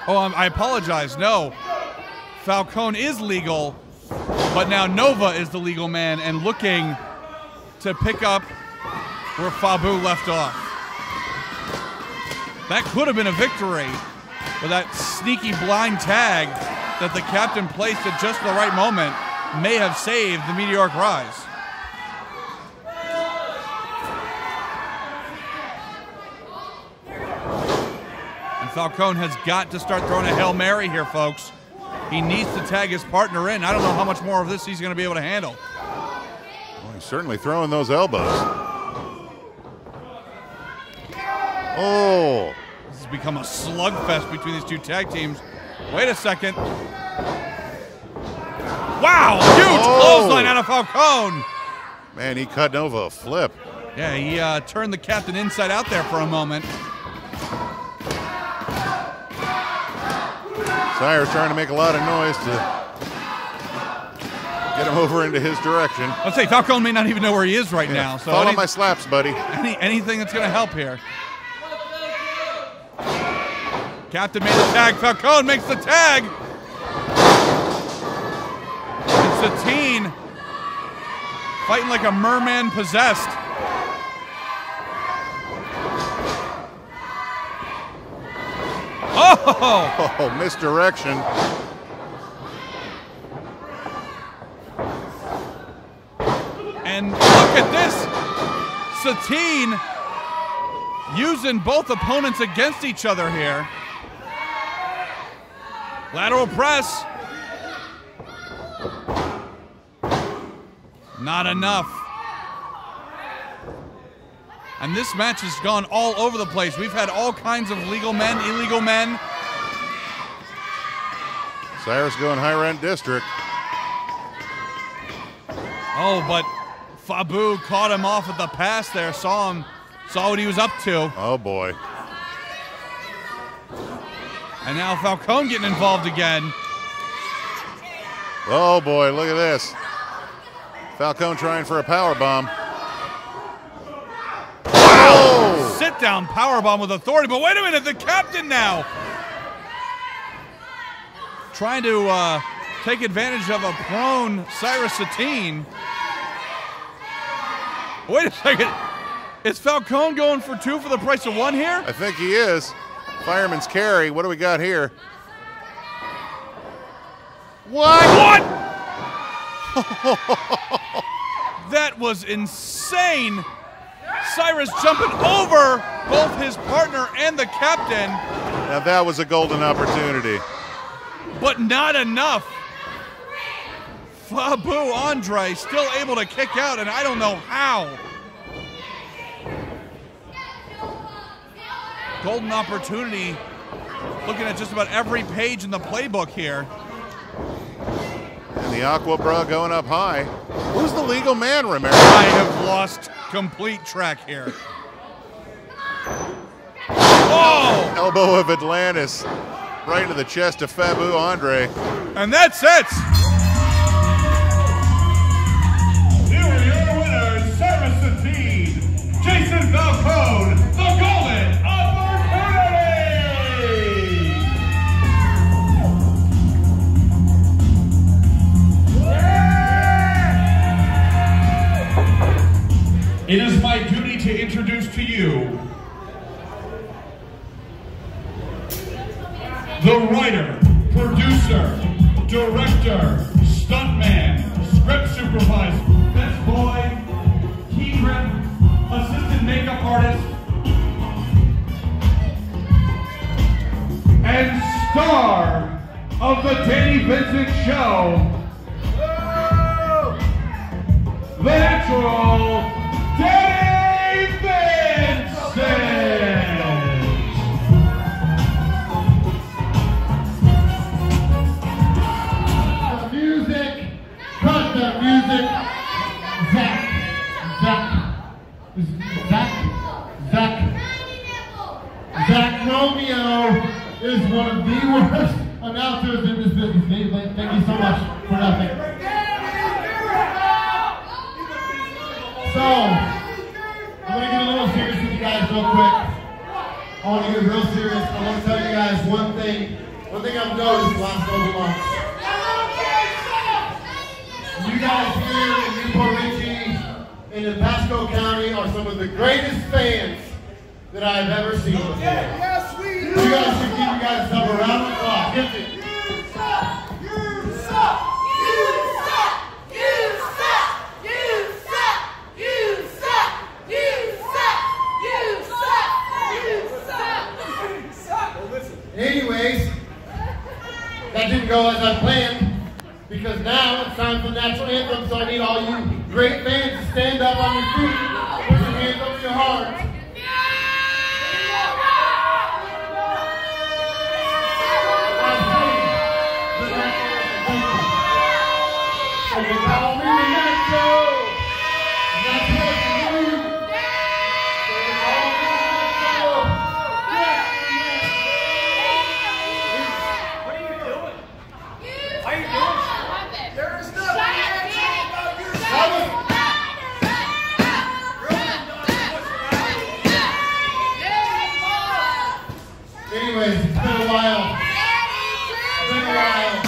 Oh, I apologize. No. Falcone is legal, but now Nova is the legal man and looking to pick up where Fabu left off. That could have been a victory, but that sneaky blind tag that the captain placed at just the right moment may have saved the Meteoric Rise. Falcone has got to start throwing a Hail Mary here, folks. He needs to tag his partner in. I don't know how much more of this he's going to be able to handle. Well, he's certainly throwing those elbows. Oh. This has become a slugfest between these two tag teams. Wait a second. Wow, huge clothesline out of Falcone. Man, he cut Nova a flip. Yeah, he turned the captain inside out there for a moment. Cyrus trying to make a lot of noise to get him over into his direction. I'd say Falcone may not even know where he is right now. So follow my slaps, buddy. Anything that's going to help here. Captain made the tag. Falcone makes the tag. And Satine fighting like a merman possessed. Oh, misdirection. And look at this. Satine using both opponents against each other here. Lateral press. Not enough. And this match has gone all over the place. We've had all kinds of legal men, illegal men. Cyrus going high rent district. Oh, but Fabu caught him off at the pass there, saw what he was up to. Oh boy. And now Falcone getting involved again. Oh boy, look at this. Falcone trying for a power bomb. Wow! Sit down power bomb with authority, but wait a minute, the captain now. Trying to take advantage of a prone Cyrus Satine. Wait a second. Is Falcone going for two for the price of one here? I think he is. Fireman's carry. What do we got here? What? That was insane. Cyrus jumping over both his partner and the captain. Now that was a golden opportunity. But not enough. Fabu Andre still able to kick out, and I don't know how. Golden opportunity. Looking at just about every page in the playbook here. And the Aqua Bra going up high. Who's the legal man, Romero? I have lost complete track here. Oh! Elbow of Atlantis right into the chest of Fabu Andre. And that's it. Here are your winners, Cyrus Satine, Jason Falcone, the Golden Opportunity! It is my duty to introduce to you the writer, producer, director, stuntman, script supervisor, best boy, key grip, assistant makeup artist, and star of the Danny Vincent Show, the natural Danny Vincent! Cut the music. Zach Romeo is one of the worst announcers in this business. Thank you so much for nothing. So, I'm going to get a little serious with you guys real quick. I want to get real serious. I want to tell you guys one thing. One thing I've noticed the last couple months. You guys here in Newport Richey and in Pasco County are some of the greatest fans that I've ever seen before. Yes, we do. You guys should give you guys some around the clock. Get it. You suck! You suck! You suck! You suck! You suck! You suck! You suck! You suck! You suck! You suck! That didn't go as I planned, because now it's time for the national anthem, so I need all you great fans to stand up on your feet, put your hands over your heart. Anyways, it's been a while. It's been a while.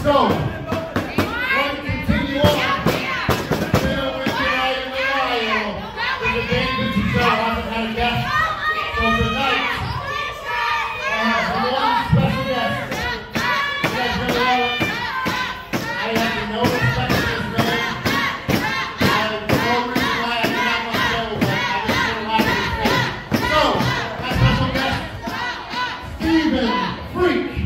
So, we're going to continue on. Still with Janai in the while. There's a band Vincent hasn't had a guest. So tonight, I have one special guest. You guys really know it. I have no respect for this man. I have no reason why I did not want to go, but I just want to laugh at his face. So, my special guest, Stephen Freak.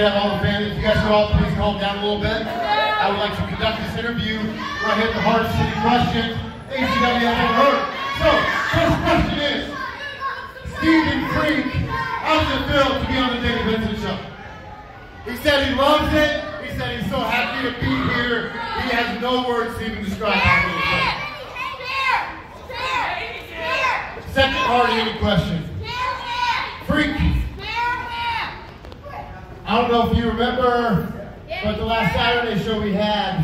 Have all the fans, if you guys could all please calm down a little bit. I would like to conduct this interview where I hit the hardest hitting question ACW has ever heard. So, first question is, Stephen Freak, how does it feel to be on the David Vincent show? He said he loves it. He said he's so happy to be here. He has no words to even describe how it feels. Second hard-hitting question. Freak. I don't know if you remember, but the last Saturday show we had,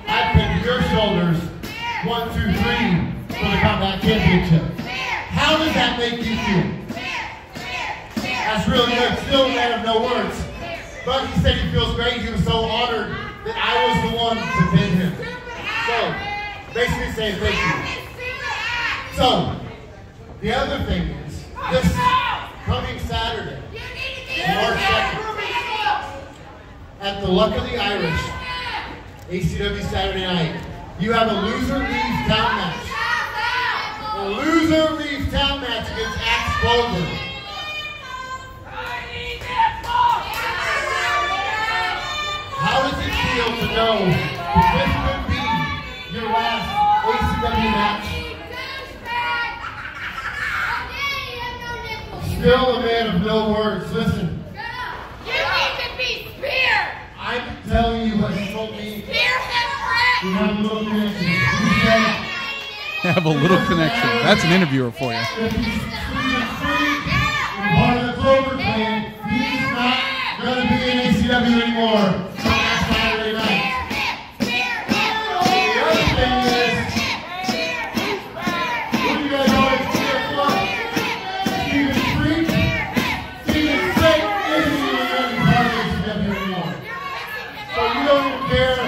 I picked your shoulders 1, 2, 3 for the Combat Championship. How does that make you feel? That's really good. Still a man of no words. But he said he feels great. He was so honored that I was the one to pin him. So, basically saying thank you. So, the other thing is, this coming Saturday, March 2nd, at the Luck of the Irish, ACW Saturday night, you have a loser leaves town match. A loser leaves town match against Axe Boulder. How does it feel to know that this could be your last ACW match? Still a man of no words. Listen. You need to be speared. I'm telling you what he told me. Spear him, Brett. We have a little connection. He said, Have a little connection. That's an interviewer for you. if he's free and part of the Clover clan, he's not going to be in ACW anymore. So that's Saturday night. The other thing is, what do you guys always cheer for? Stephen Freak. Stephen Freak isn't even going to be part of ACW anymore. So you don't even care.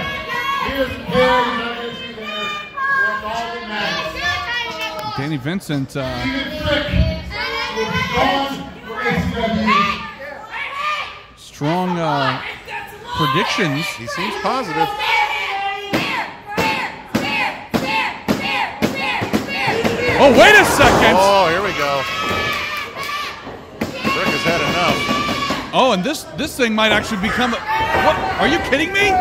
He doesn't care. He's not going to be there. That's all that matters. Danny Vincent. Vincent. Steven Frick will be gone for ACW. Strong predictions. He seems positive. Oh, wait a second! Oh, here we go. Frick has had enough. Oh, and this thing might actually become a... What? Are you kidding me?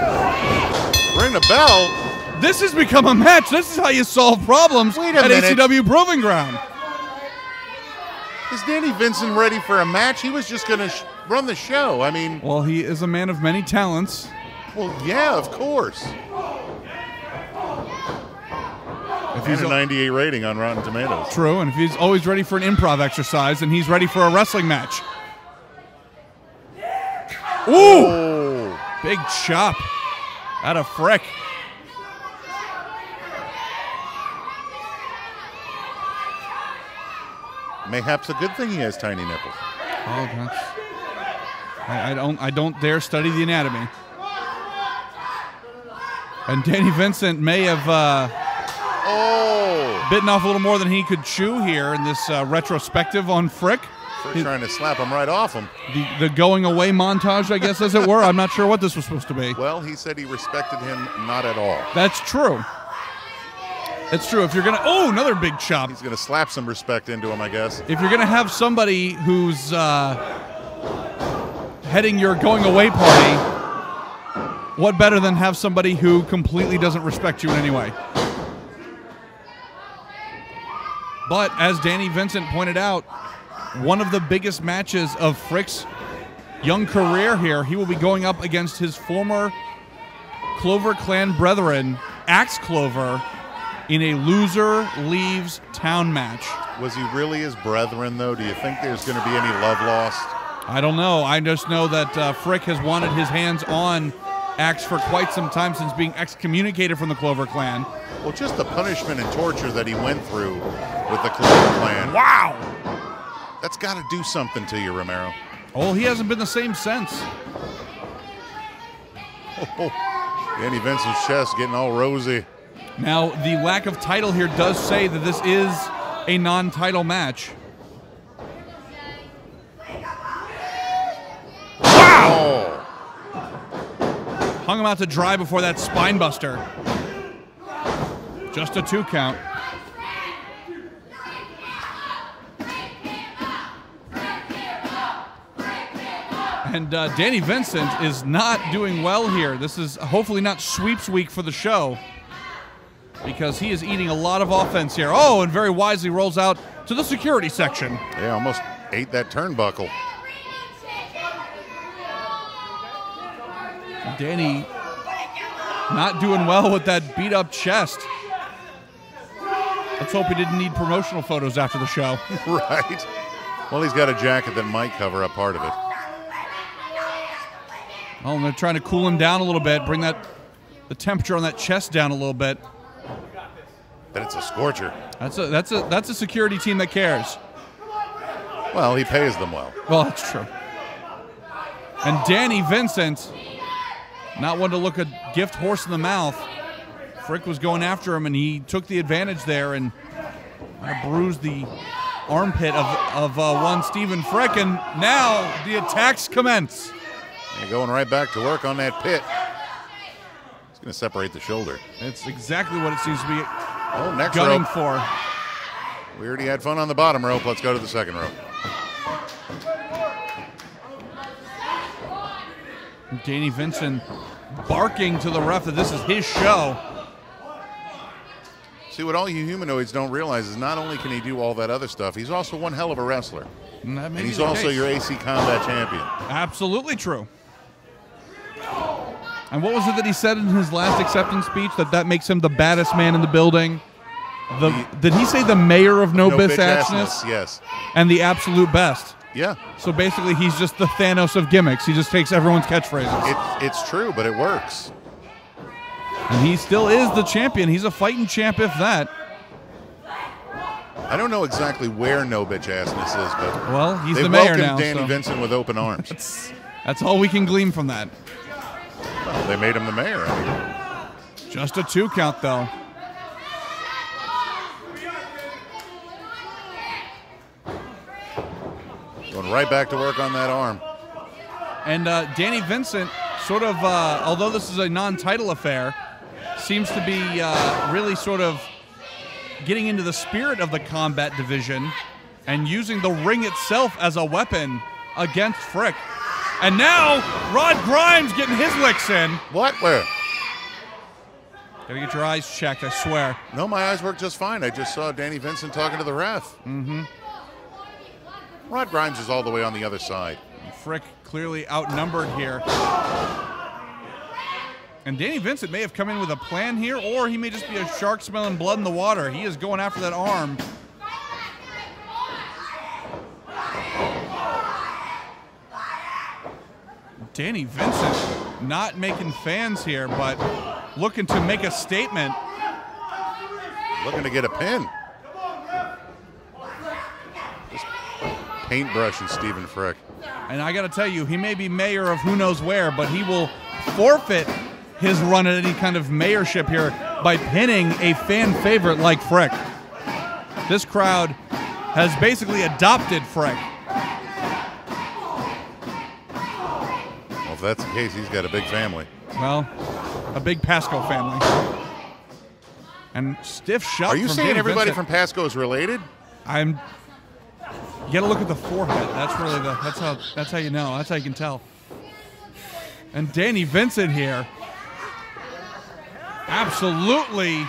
Ring the bell. This has become a match. This is how you solve problems Wait a at minute. ACW Proving Ground. Is Danny Vincent ready for a match? He was just going to run the show. I mean... Well, he is a man of many talents. Well, yeah, of course. If And a 98 rating on Rotten Tomatoes. True, and if he's always ready for an improv exercise, then he's ready for a wrestling match. Ooh! Oh. Big chop out of Frick. Mayhaps a good thing he has tiny nipples. Oh, that's... I don't dare study the anatomy. And Danny Vincent may have bitten off a little more than he could chew here in this retrospective on Frick. Frick trying to slap him right off him. The going away montage, I guess, as it were. I'm not sure what this was supposed to be. Well, he said he respected him not at all. That's true. It's true. If you're going to... Oh, another big chop. He's going to slap some respect into him, I guess. If you're going to have somebody who's heading your going away party, what better than have somebody who completely doesn't respect you in any way? But as Danny Vincent pointed out, one of the biggest matches of Frick's young career here, he will be going up against his former Clover Clan brethren, Axe Clover, in a loser leaves town match. Was he really his brethren, though? Do you think there's going to be any love lost? I don't know. I just know that Frick has wanted his hands on Axe for quite some time since being excommunicated from the Clover Clan. Well, just the punishment and torture that he went through with the Clover Clan. Wow! That's got to do something to you, Romero. Oh, he hasn't been the same since. Oh, Danny Vincent's chest getting all rosy. Now, the lack of title here does say that this is a non-title match. Wow! Hung him out to dry before that spine buster. Just a 2 count. And Danny Vincent is not doing well here. This is hopefully not sweeps week for the show, because he is eating a lot of offense here. Oh, and very wisely rolls out to the security section. Yeah, almost ate that turnbuckle. Danny not doing well with that beat-up chest. Let's hope he didn't need promotional photos after the show. Right. Well, he's got a jacket that might cover up part of it. Oh, and they're trying to cool him down a little bit, bring the temperature on that chest down a little bit. But it's a scorcher. That's a security team that cares. Well, he pays them well. Well, that's true. And Danny Vincent, not one to look a gift horse in the mouth. Frick was going after him, and he took the advantage there and bruised the armpit of one Stephen Frick, and now the attacks commence. They're going right back to work on that pit. He's going to separate the shoulder. It's exactly what it seems to be next gunning rope. for. We already had fun on the bottom rope. Let's go to the second rope. Danny Vincent barking to the ref that this is his show. See, what all you humanoids don't realize is not only can he do all that other stuff, he's also one hell of a wrestler. And he's also your AC Combat champion. Absolutely true. And what was it that he said in his last acceptance speech, that makes him the baddest man in the building? Did he say the mayor of no bitch-assness? Yes. And the absolute best? Yeah. So basically he's just the Thanos of gimmicks. He just takes everyone's catchphrases. It's true, but it works. And he still is the champion. He's a fighting champ, if that. I don't know exactly where no bitch-assness is, but well, he's the mayor now. They welcomed Danny Vincent with open arms. That's all we can glean from that. Well, they made him the mayor. Just a 2 count, though. Going right back to work on that arm. And Danny Vincent, sort of, although this is a non-title affair, seems to be really sort of getting into the spirit of the combat division and using the ring itself as a weapon against Frick. And now, Rod Grimes getting his licks in. What? Where? Gotta get your eyes checked, I swear. No, my eyes work just fine. I just saw Danny Vincent talking to the ref. Mm-hmm. Rod Grimes is all the way on the other side. Frick clearly outnumbered here. And Danny Vincent may have come in with a plan here, or he may just be a shark smelling blood in the water. He is going after that arm. Danny Vincent not making fans here, but looking to make a statement. Looking to get a pin. Just paintbrushing Stephen Frick. And I got to tell you, he may be mayor of who knows where, but he will forfeit his run at any kind of mayorship here by pinning a fan favorite like Frick. This crowd has basically adopted Frick. Well, if that's the case, he's got a big family. Well, a big Pasco family. And stiff shot. Are you from saying Danny everybody Vincent. from Pasco is related? You gotta look at the forehead. That's really that's how you know. That's how you can tell. And Danny Vincent here, absolutely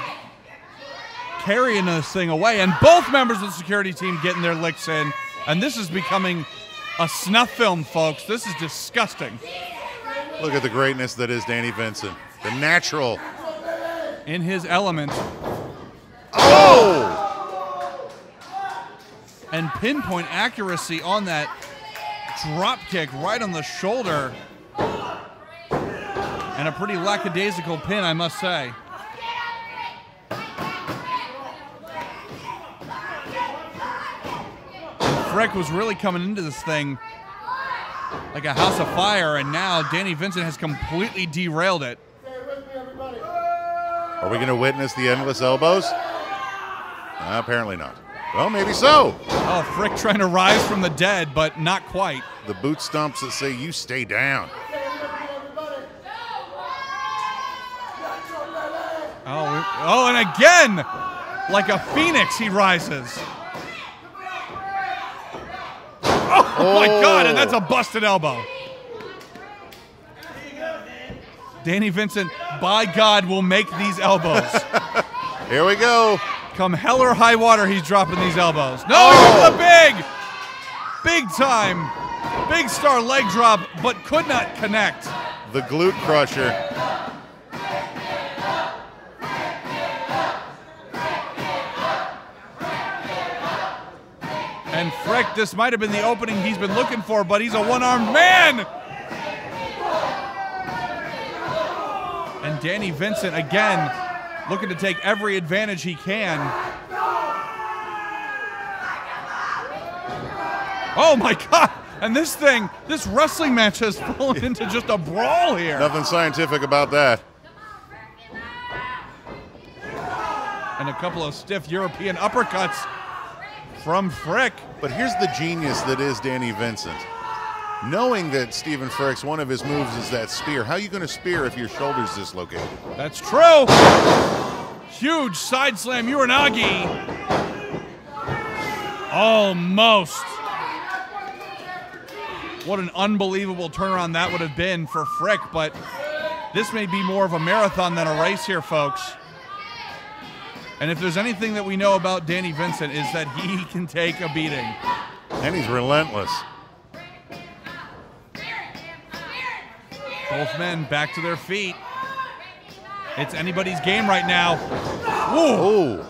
carrying this thing away. And both members of the security team getting their licks in. And this is becoming a snuff film, folks. This is disgusting. Look at the greatness that is Danny Vincent. The natural. In his element. Oh! And pinpoint accuracy on that drop kick right on the shoulder. And a pretty lackadaisical pin, I must say. Frick was really coming into this thing like a house of fire, and now Danny Vincent has completely derailed it. Are we going to witness the endless elbows? Apparently not. Well, maybe so. Oh, Frick trying to rise from the dead, but not quite. The boot stomps that say, you stay down. Oh, and again, like a phoenix, he rises. Oh, my God, and that's a busted elbow. Danny Vincent, by God, will make these elbows. Here we go. Come hell or high water, he's dropping these elbows. No, here's a big time, big star leg drop, but could not connect. The glute crusher. And Frick, this might have been the opening he's been looking for, but he's a one-armed man. And Danny Vincent, again, looking to take every advantage he can. Oh, my God. And this wrestling match has fallen into just a brawl here. Nothing scientific about that. And a couple of stiff European uppercuts from Frick. But here's the genius that is Danny Vincent. Knowing that Stephen Frick's one of his moves is that spear. How are you going to spear if your shoulder's dislocated? That's true. Huge side slam Uranagi. Almost. What an unbelievable turnaround that would have been for Frick, but this may be more of a marathon than a race here, folks. And if there's anything that we know about Danny Vincent is that he can take a beating. And he's relentless. Both men back to their feet. It's anybody's game right now. Ooh.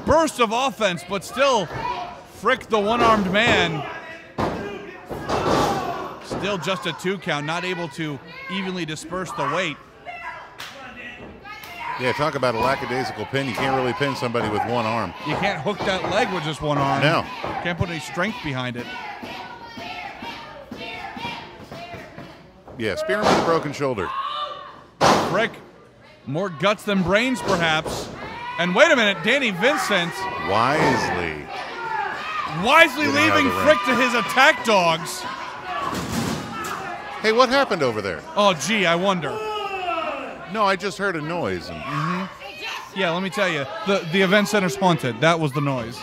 Burst of offense, but still Frick, the one-armed man, still just a 2 count, not able to evenly disperse the weight. Yeah, talk about a lackadaisical pin. You can't really pin somebody with one arm. You can't hook that leg with just one arm. No. Can't put any strength behind it. Yeah, spear him with a broken shoulder. Frick, more guts than brains, perhaps. And wait a minute, Danny Vincent wisely leaving Frick to his attack dogs. Hey, what happened over there? Oh, gee, I wonder. No, I just heard a noise. And Yeah, let me tell you, the event center's haunted. That was the noise.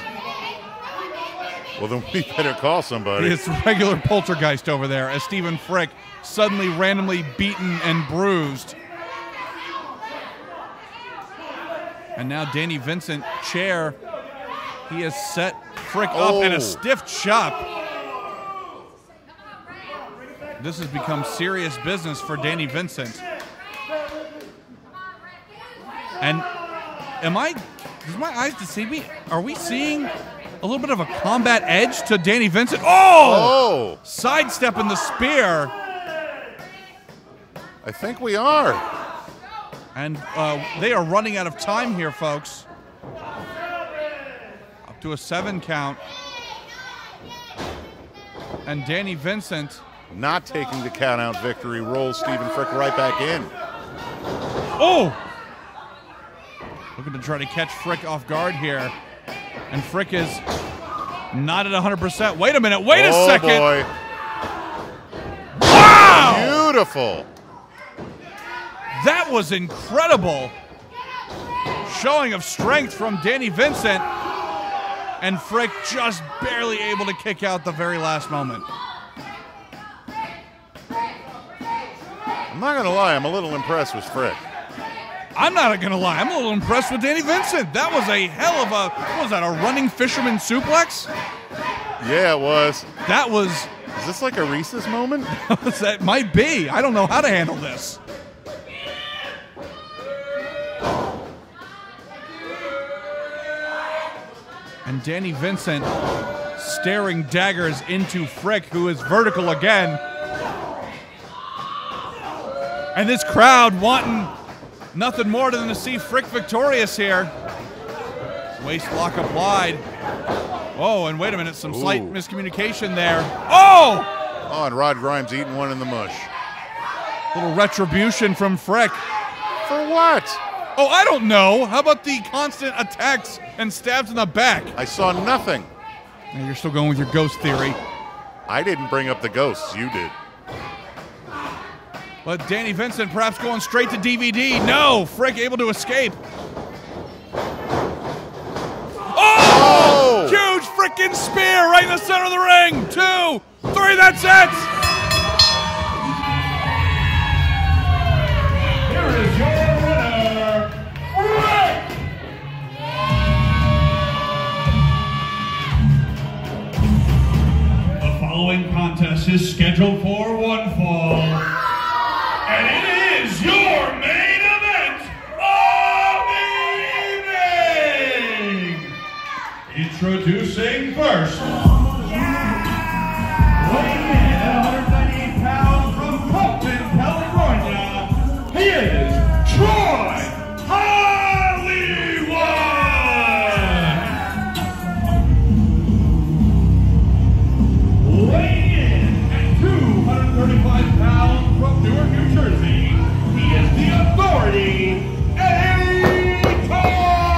well, then we better call somebody. It's regular poltergeist over there as Stephen Frick suddenly randomly beaten and bruised. And now Danny Vincent, chair. He has set Frick up in a stiff chop. This has become serious business for Danny Vincent. And does my eyes deceive me? Are we seeing a little bit of a combat edge to Danny Vincent? Oh! Sidestepping the spear. I think we are. And they are running out of time here, folks. Up to a 7 count. And Danny Vincent, not taking the count-out victory, rolls Stephen Frick right back in. Oh! Looking to try to catch Frick off guard here. And Frick is not at 100%. Wait a minute. Wait a second. Oh, boy. Wow! Beautiful. That was incredible. Showing of strength from Danny Vincent. And Frick just barely able to kick out the very last moment. I'm not going to lie. I'm a little impressed with Frick. I'm not going to lie. I'm a little impressed with Danny Vincent. That was a hell of a, what was that, a running fisherman suplex? Yeah, it was. That was... Is this like a Reese's moment? That might be. I don't know how to handle this. And Danny Vincent staring daggers into Frick, who is vertical again. And this crowd wanting nothing more than to see Frick victorious here. Waist lock applied. Oh, and wait a minute, some slight miscommunication there. Oh! Oh, and Rod Grimes eating one in the mush. Little retribution from Frick. For what? Oh, I don't know. How about the constant attacks and stabs in the back? I saw nothing. Now you're still going with your ghost theory. I didn't bring up the ghosts. You did. But Danny Vincent perhaps going straight to DVD. No, Frick able to escape. Oh! Huge freaking spear right in the center of the ring. 2, 3, that's it. Here is your winner, Frick! The following contest is scheduled for one fall. And it is your main event of the evening! Introducing first, weighing in at 198 pounds from Compton, California, he is Troy Hollywood! Weighing in at 235 pounds from Newark, New Jersey, he is the Authority, Taurus!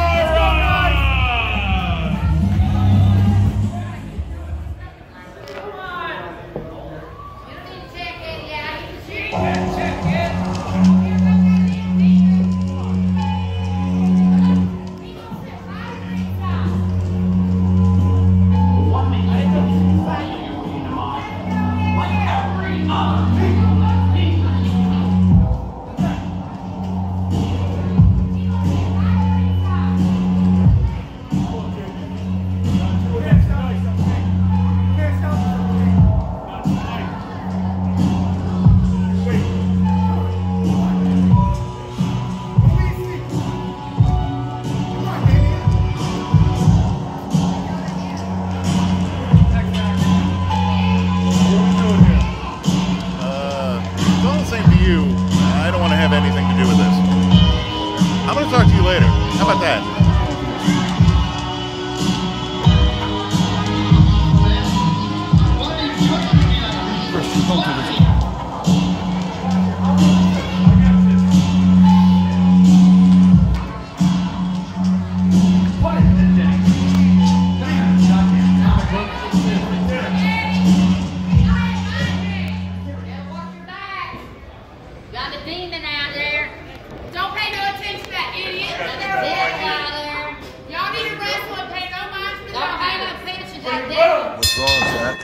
What's wrong, Zach?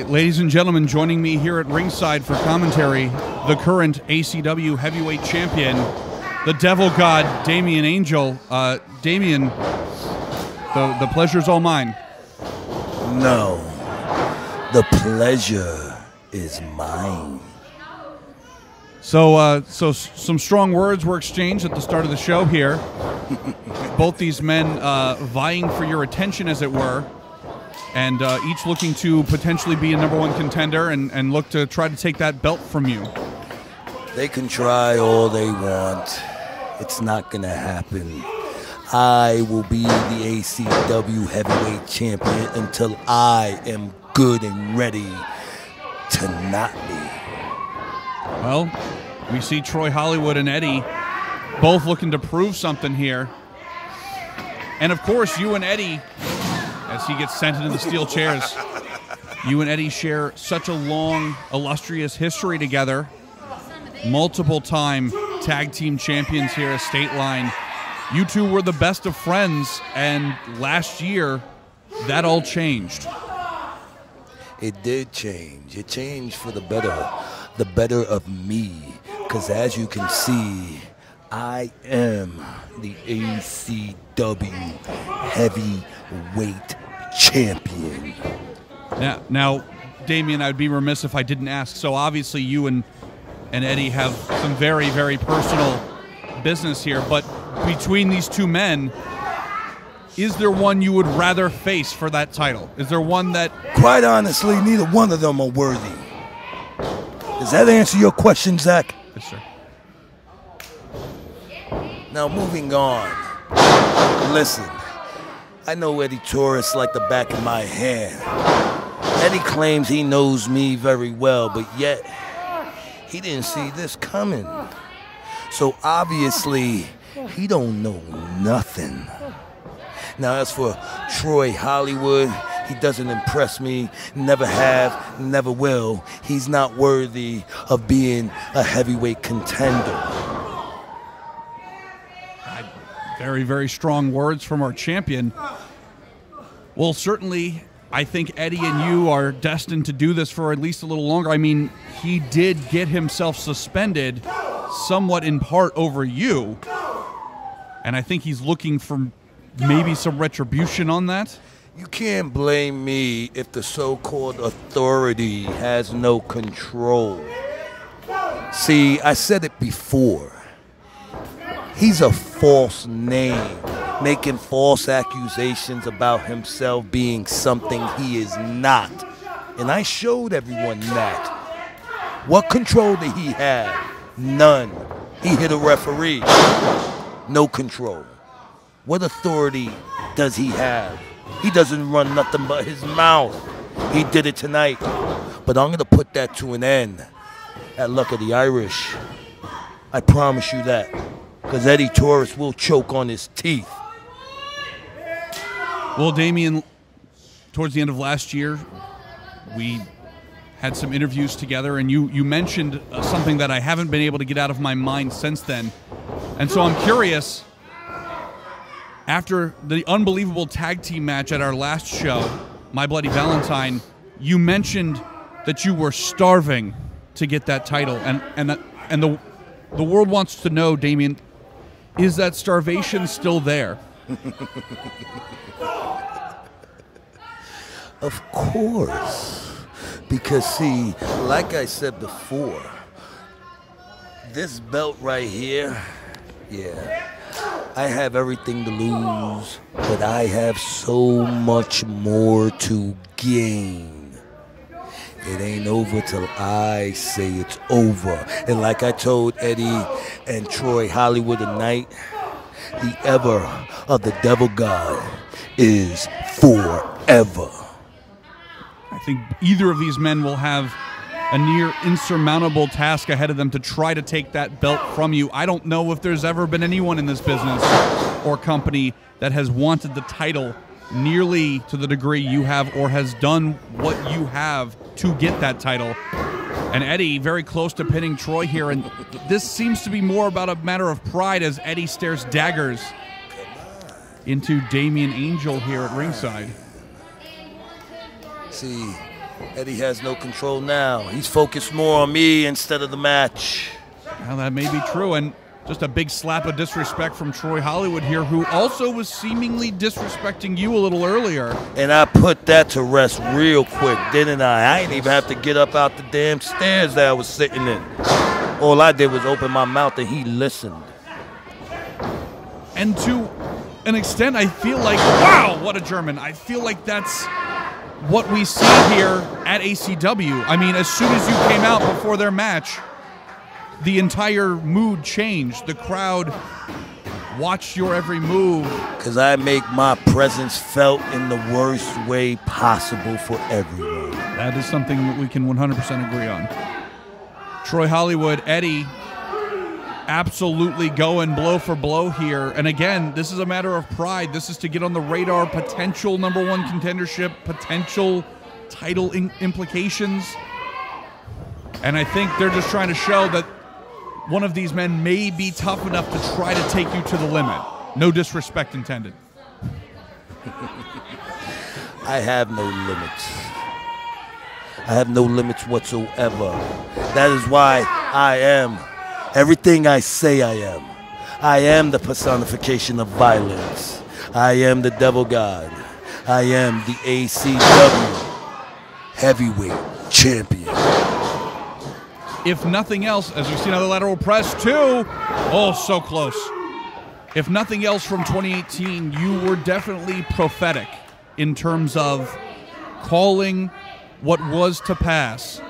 Ladies and gentlemen, joining me here at ringside for commentary, the current ACW heavyweight champion, the Devil God, Damian Angel. Damian, the pleasure's all mine. No, the pleasure is mine. So some strong words were exchanged at the start of the show here. Both these men vying for your attention, as it were, and each looking to potentially be a #1 contender and look to try to take that belt from you. They can try all they want. It's not going to happen. I will be the ACW heavyweight champion until I am good and ready to not be. Well, we see Troy Hollywood and Eddie both looking to prove something here. And of course, you and Eddie, as he gets sent into the steel chairs, you and Eddie share such a long, illustrious history together. Multiple-time tag team champions here at State Line. You two were the best of friends, and last year, that all changed. It did change. It changed for the better of me. Because as you can see, I am the ACW heavyweight champion. Now, Damian, I'd be remiss if I didn't ask. So obviously you and Eddie have some very, very personal business here, but between these two men, is there one you would rather face for that title? Is there one that... Quite honestly, neither one of them are worthy. Does that answer your question, Zach? Yes, sir. Now, moving on. Listen, I know Eddie Taurus like the back of my hand. Eddie claims he knows me very well, but yet he didn't see this coming. So obviously, he don't know nothing. Now, as for Troy Hollywood, he doesn't impress me, never have, never will. He's not worthy of being a heavyweight contender. Very, very strong words from our champion. Well, certainly, I think Eddie and you are destined to do this for at least a little longer. I mean, he did get himself suspended somewhat in part over you, and I think he's looking for maybe some retribution on that. You can't blame me if the so-called authority has no control. See, I said it before. He's a false name, making false accusations about himself being something he is not. And I showed everyone that. What control did he have? None. He hit a referee. No control. What authority does he have? He doesn't run nothing but his mouth. He did it tonight. But I'm going to put that to an end at Luck of the Irish. I promise you that. Because Eddie Taurus will choke on his teeth. Well, Damian, towards the end of last year, we had some interviews together, and you mentioned something that I haven't been able to get out of my mind since then. And so I'm curious, after the unbelievable tag team match at our last show, My Bloody Valentine, you mentioned that you were starving to get that title. And the world wants to know, Damian, is that starvation still there? Of course. Because, see, like I said before, this belt right here, yeah, I have everything to lose, but I have so much more to gain. It ain't over till I say it's over. And like I told Eddie and Troy Hollywood tonight, the ever of the Devil God is forever. I think either of these men will have a near insurmountable task ahead of them to try to take that belt from you. I don't know if there's ever been anyone in this business or company that has wanted the title nearly to the degree you have, or has done what you have to get that title. And Eddie very close to pinning Troy here, and this seems to be more about a matter of pride as Eddie stares daggers into Damian Angel here at ringside. See, Eddie has no control now. He's focused more on me instead of the match. Well, that may be true, and just a big slap of disrespect from Troy Hollywood here, who also was seemingly disrespecting you a little earlier. And I put that to rest real quick, didn't I? I didn't even have to get up out the damn stairs that I was sitting in. All I did was open my mouth and he listened. And to an extent, I feel like, wow, what a German. I feel like that's what we see here at ACW. I mean, as soon as you came out before their match, the entire mood changed. The crowd watched your every move. Because I make my presence felt in the worst way possible for everyone. That is something that we can 100% agree on. Troy Hollywood, Eddie, absolutely going blow for blow here. And again, this is a matter of pride. This is to get on the radar, potential #1 contendership, potential title implications. And I think they're just trying to show that one of these men may be tough enough to try to take you to the limit. No disrespect intended. I have no limits. I have no limits whatsoever. That is why I am everything I say I am. I am the personification of violence. I am the devil god. I am the ACW heavyweight champion. If nothing else, as we see another lateral press too. Oh, so close. If nothing else from 2018, you were definitely prophetic in terms of calling what was to pass.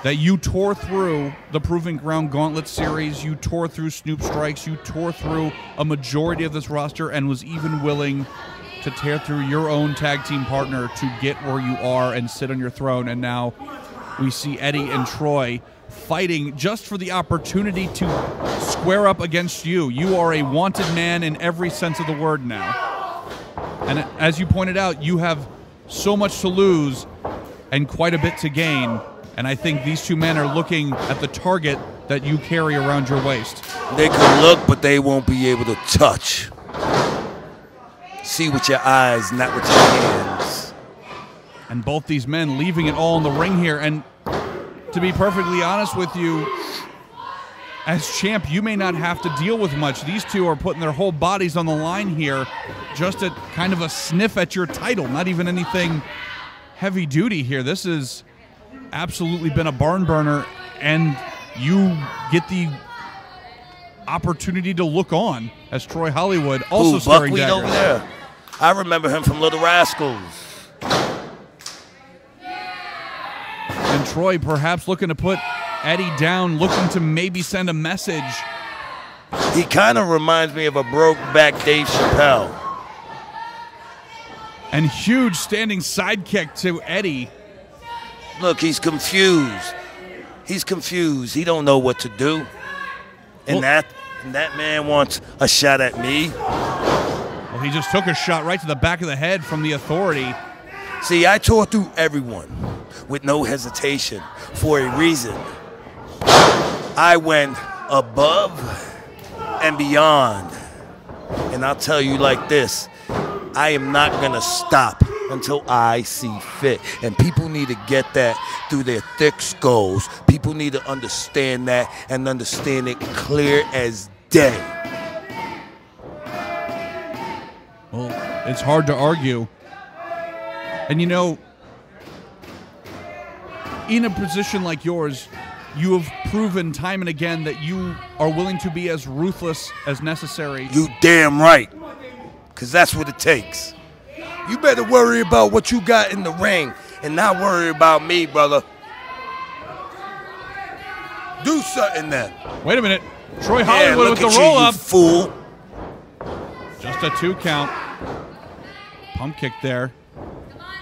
That you tore through the Proving Ground Gauntlet Series, you tore through Snoop Strikes, you tore through a majority of this roster and was even willing to tear through your own tag team partner to get where you are and sit on your throne. And now we see Eddie and Troy fighting just for the opportunity to square up against you. You are a wanted man in every sense of the word now. And as you pointed out, you have so much to lose and quite a bit to gain. And I think these two men are looking at the target that you carry around your waist. They can look, but they won't be able to touch. See with your eyes, not with your hands. And both these men leaving it all in the ring here. And to be perfectly honest with you, as champ, you may not have to deal with much. These two are putting their whole bodies on the line here just at kind of a sniff at your title. Not even anything heavy duty here. This has absolutely been a barn burner, and you get the opportunity to look on as Troy Hollywood also staring Buckwheat daggers. over there. I remember him from Little Rascals. And Troy perhaps looking to put Eddie down, looking to maybe send a message. He kind of reminds me of a broke-back Dave Chappelle. And huge standing sidekick to Eddie. Look, he's confused. He's confused. He don't know what to do. And that man wants a shot at me. Well, he just took a shot right to the back of the head from the Authority. See, I tore through everyone with no hesitation for a reason. I went above and beyond. And I'll tell you like this, I am not going to stop until I see fit. And people need to get that through their thick skulls. People need to understand that and understand it clear as day. Well, it's hard to argue. And you know, in a position like yours, you have proven time and again that you are willing to be as ruthless as necessary. You damn right. Because that's what it takes. You better worry about what you got in the ring and not worry about me, brother. Do something then. Wait a minute. Troy Hollywood with the roll-up. Fool. Just a 2 count. Pump kick there.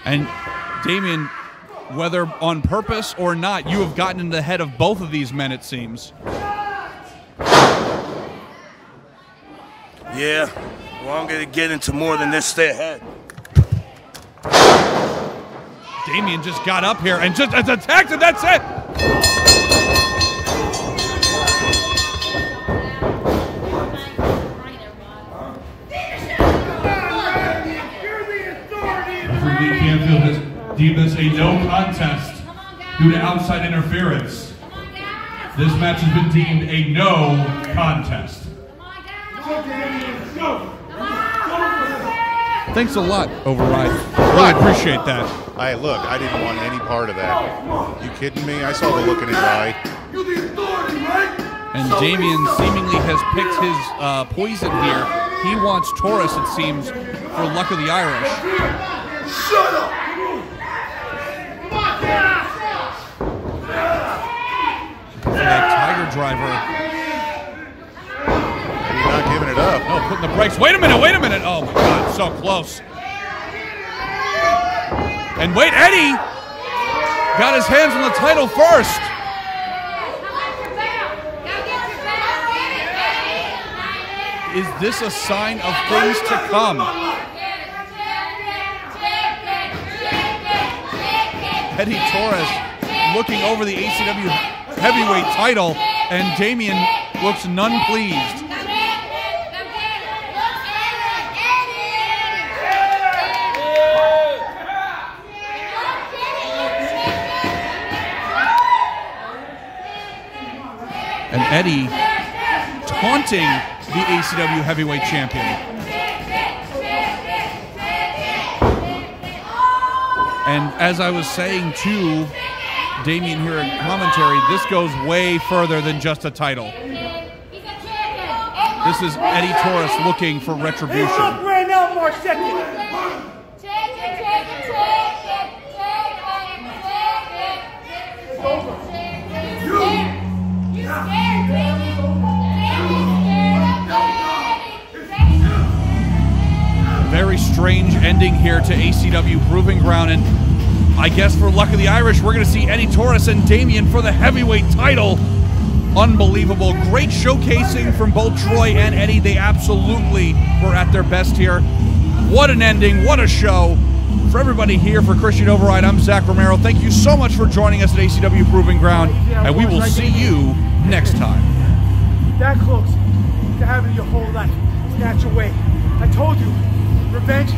And Damian, whether on purpose or not, you have gotten into the head of both of these men, it seems. Yeah. Well, I'm going to get into more than this stay ahead. Damian just got up here and just attacked, and that's it. League Canfield has deemed this a no contest due to outside interference. This match has been deemed a no contest. Thanks a lot, Override. Really appreciate that. Look, I didn't want any part of that. You kidding me? I saw the look in his eye. And Damien seemingly has picked his poison here. He wants Taurus, it seems, for Luck of the Irish. Shut up! That Tiger Driver. He's not giving it up. No, putting the brakes. Wait a minute, wait a minute. Oh my God, so close. And wait, Eddie got his hands on the title first. Is this a sign of things to come? Eddie Taurus looking over the ACW heavyweight title, and Damien looks none pleased. And Eddie taunting the ACW heavyweight champion. And as I was saying to Damien here in commentary, this goes way further than just a title. This is Eddie Taurus looking for retribution. Very strange ending here to ACW Proving Ground, and I guess for Luck of the Irish, we're going to see Eddie Taurus and Damien for the heavyweight title. Unbelievable. Great showcasing from both Troy and Eddie. They absolutely were at their best here. What an ending. What a show. For everybody here, for Christian Override, I'm Zach Romero. Thank you so much for joining us at ACW Proving Ground, and we will see you next time. That close to having your whole life snatch away. I told you, revenge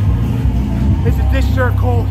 is a dish served cold.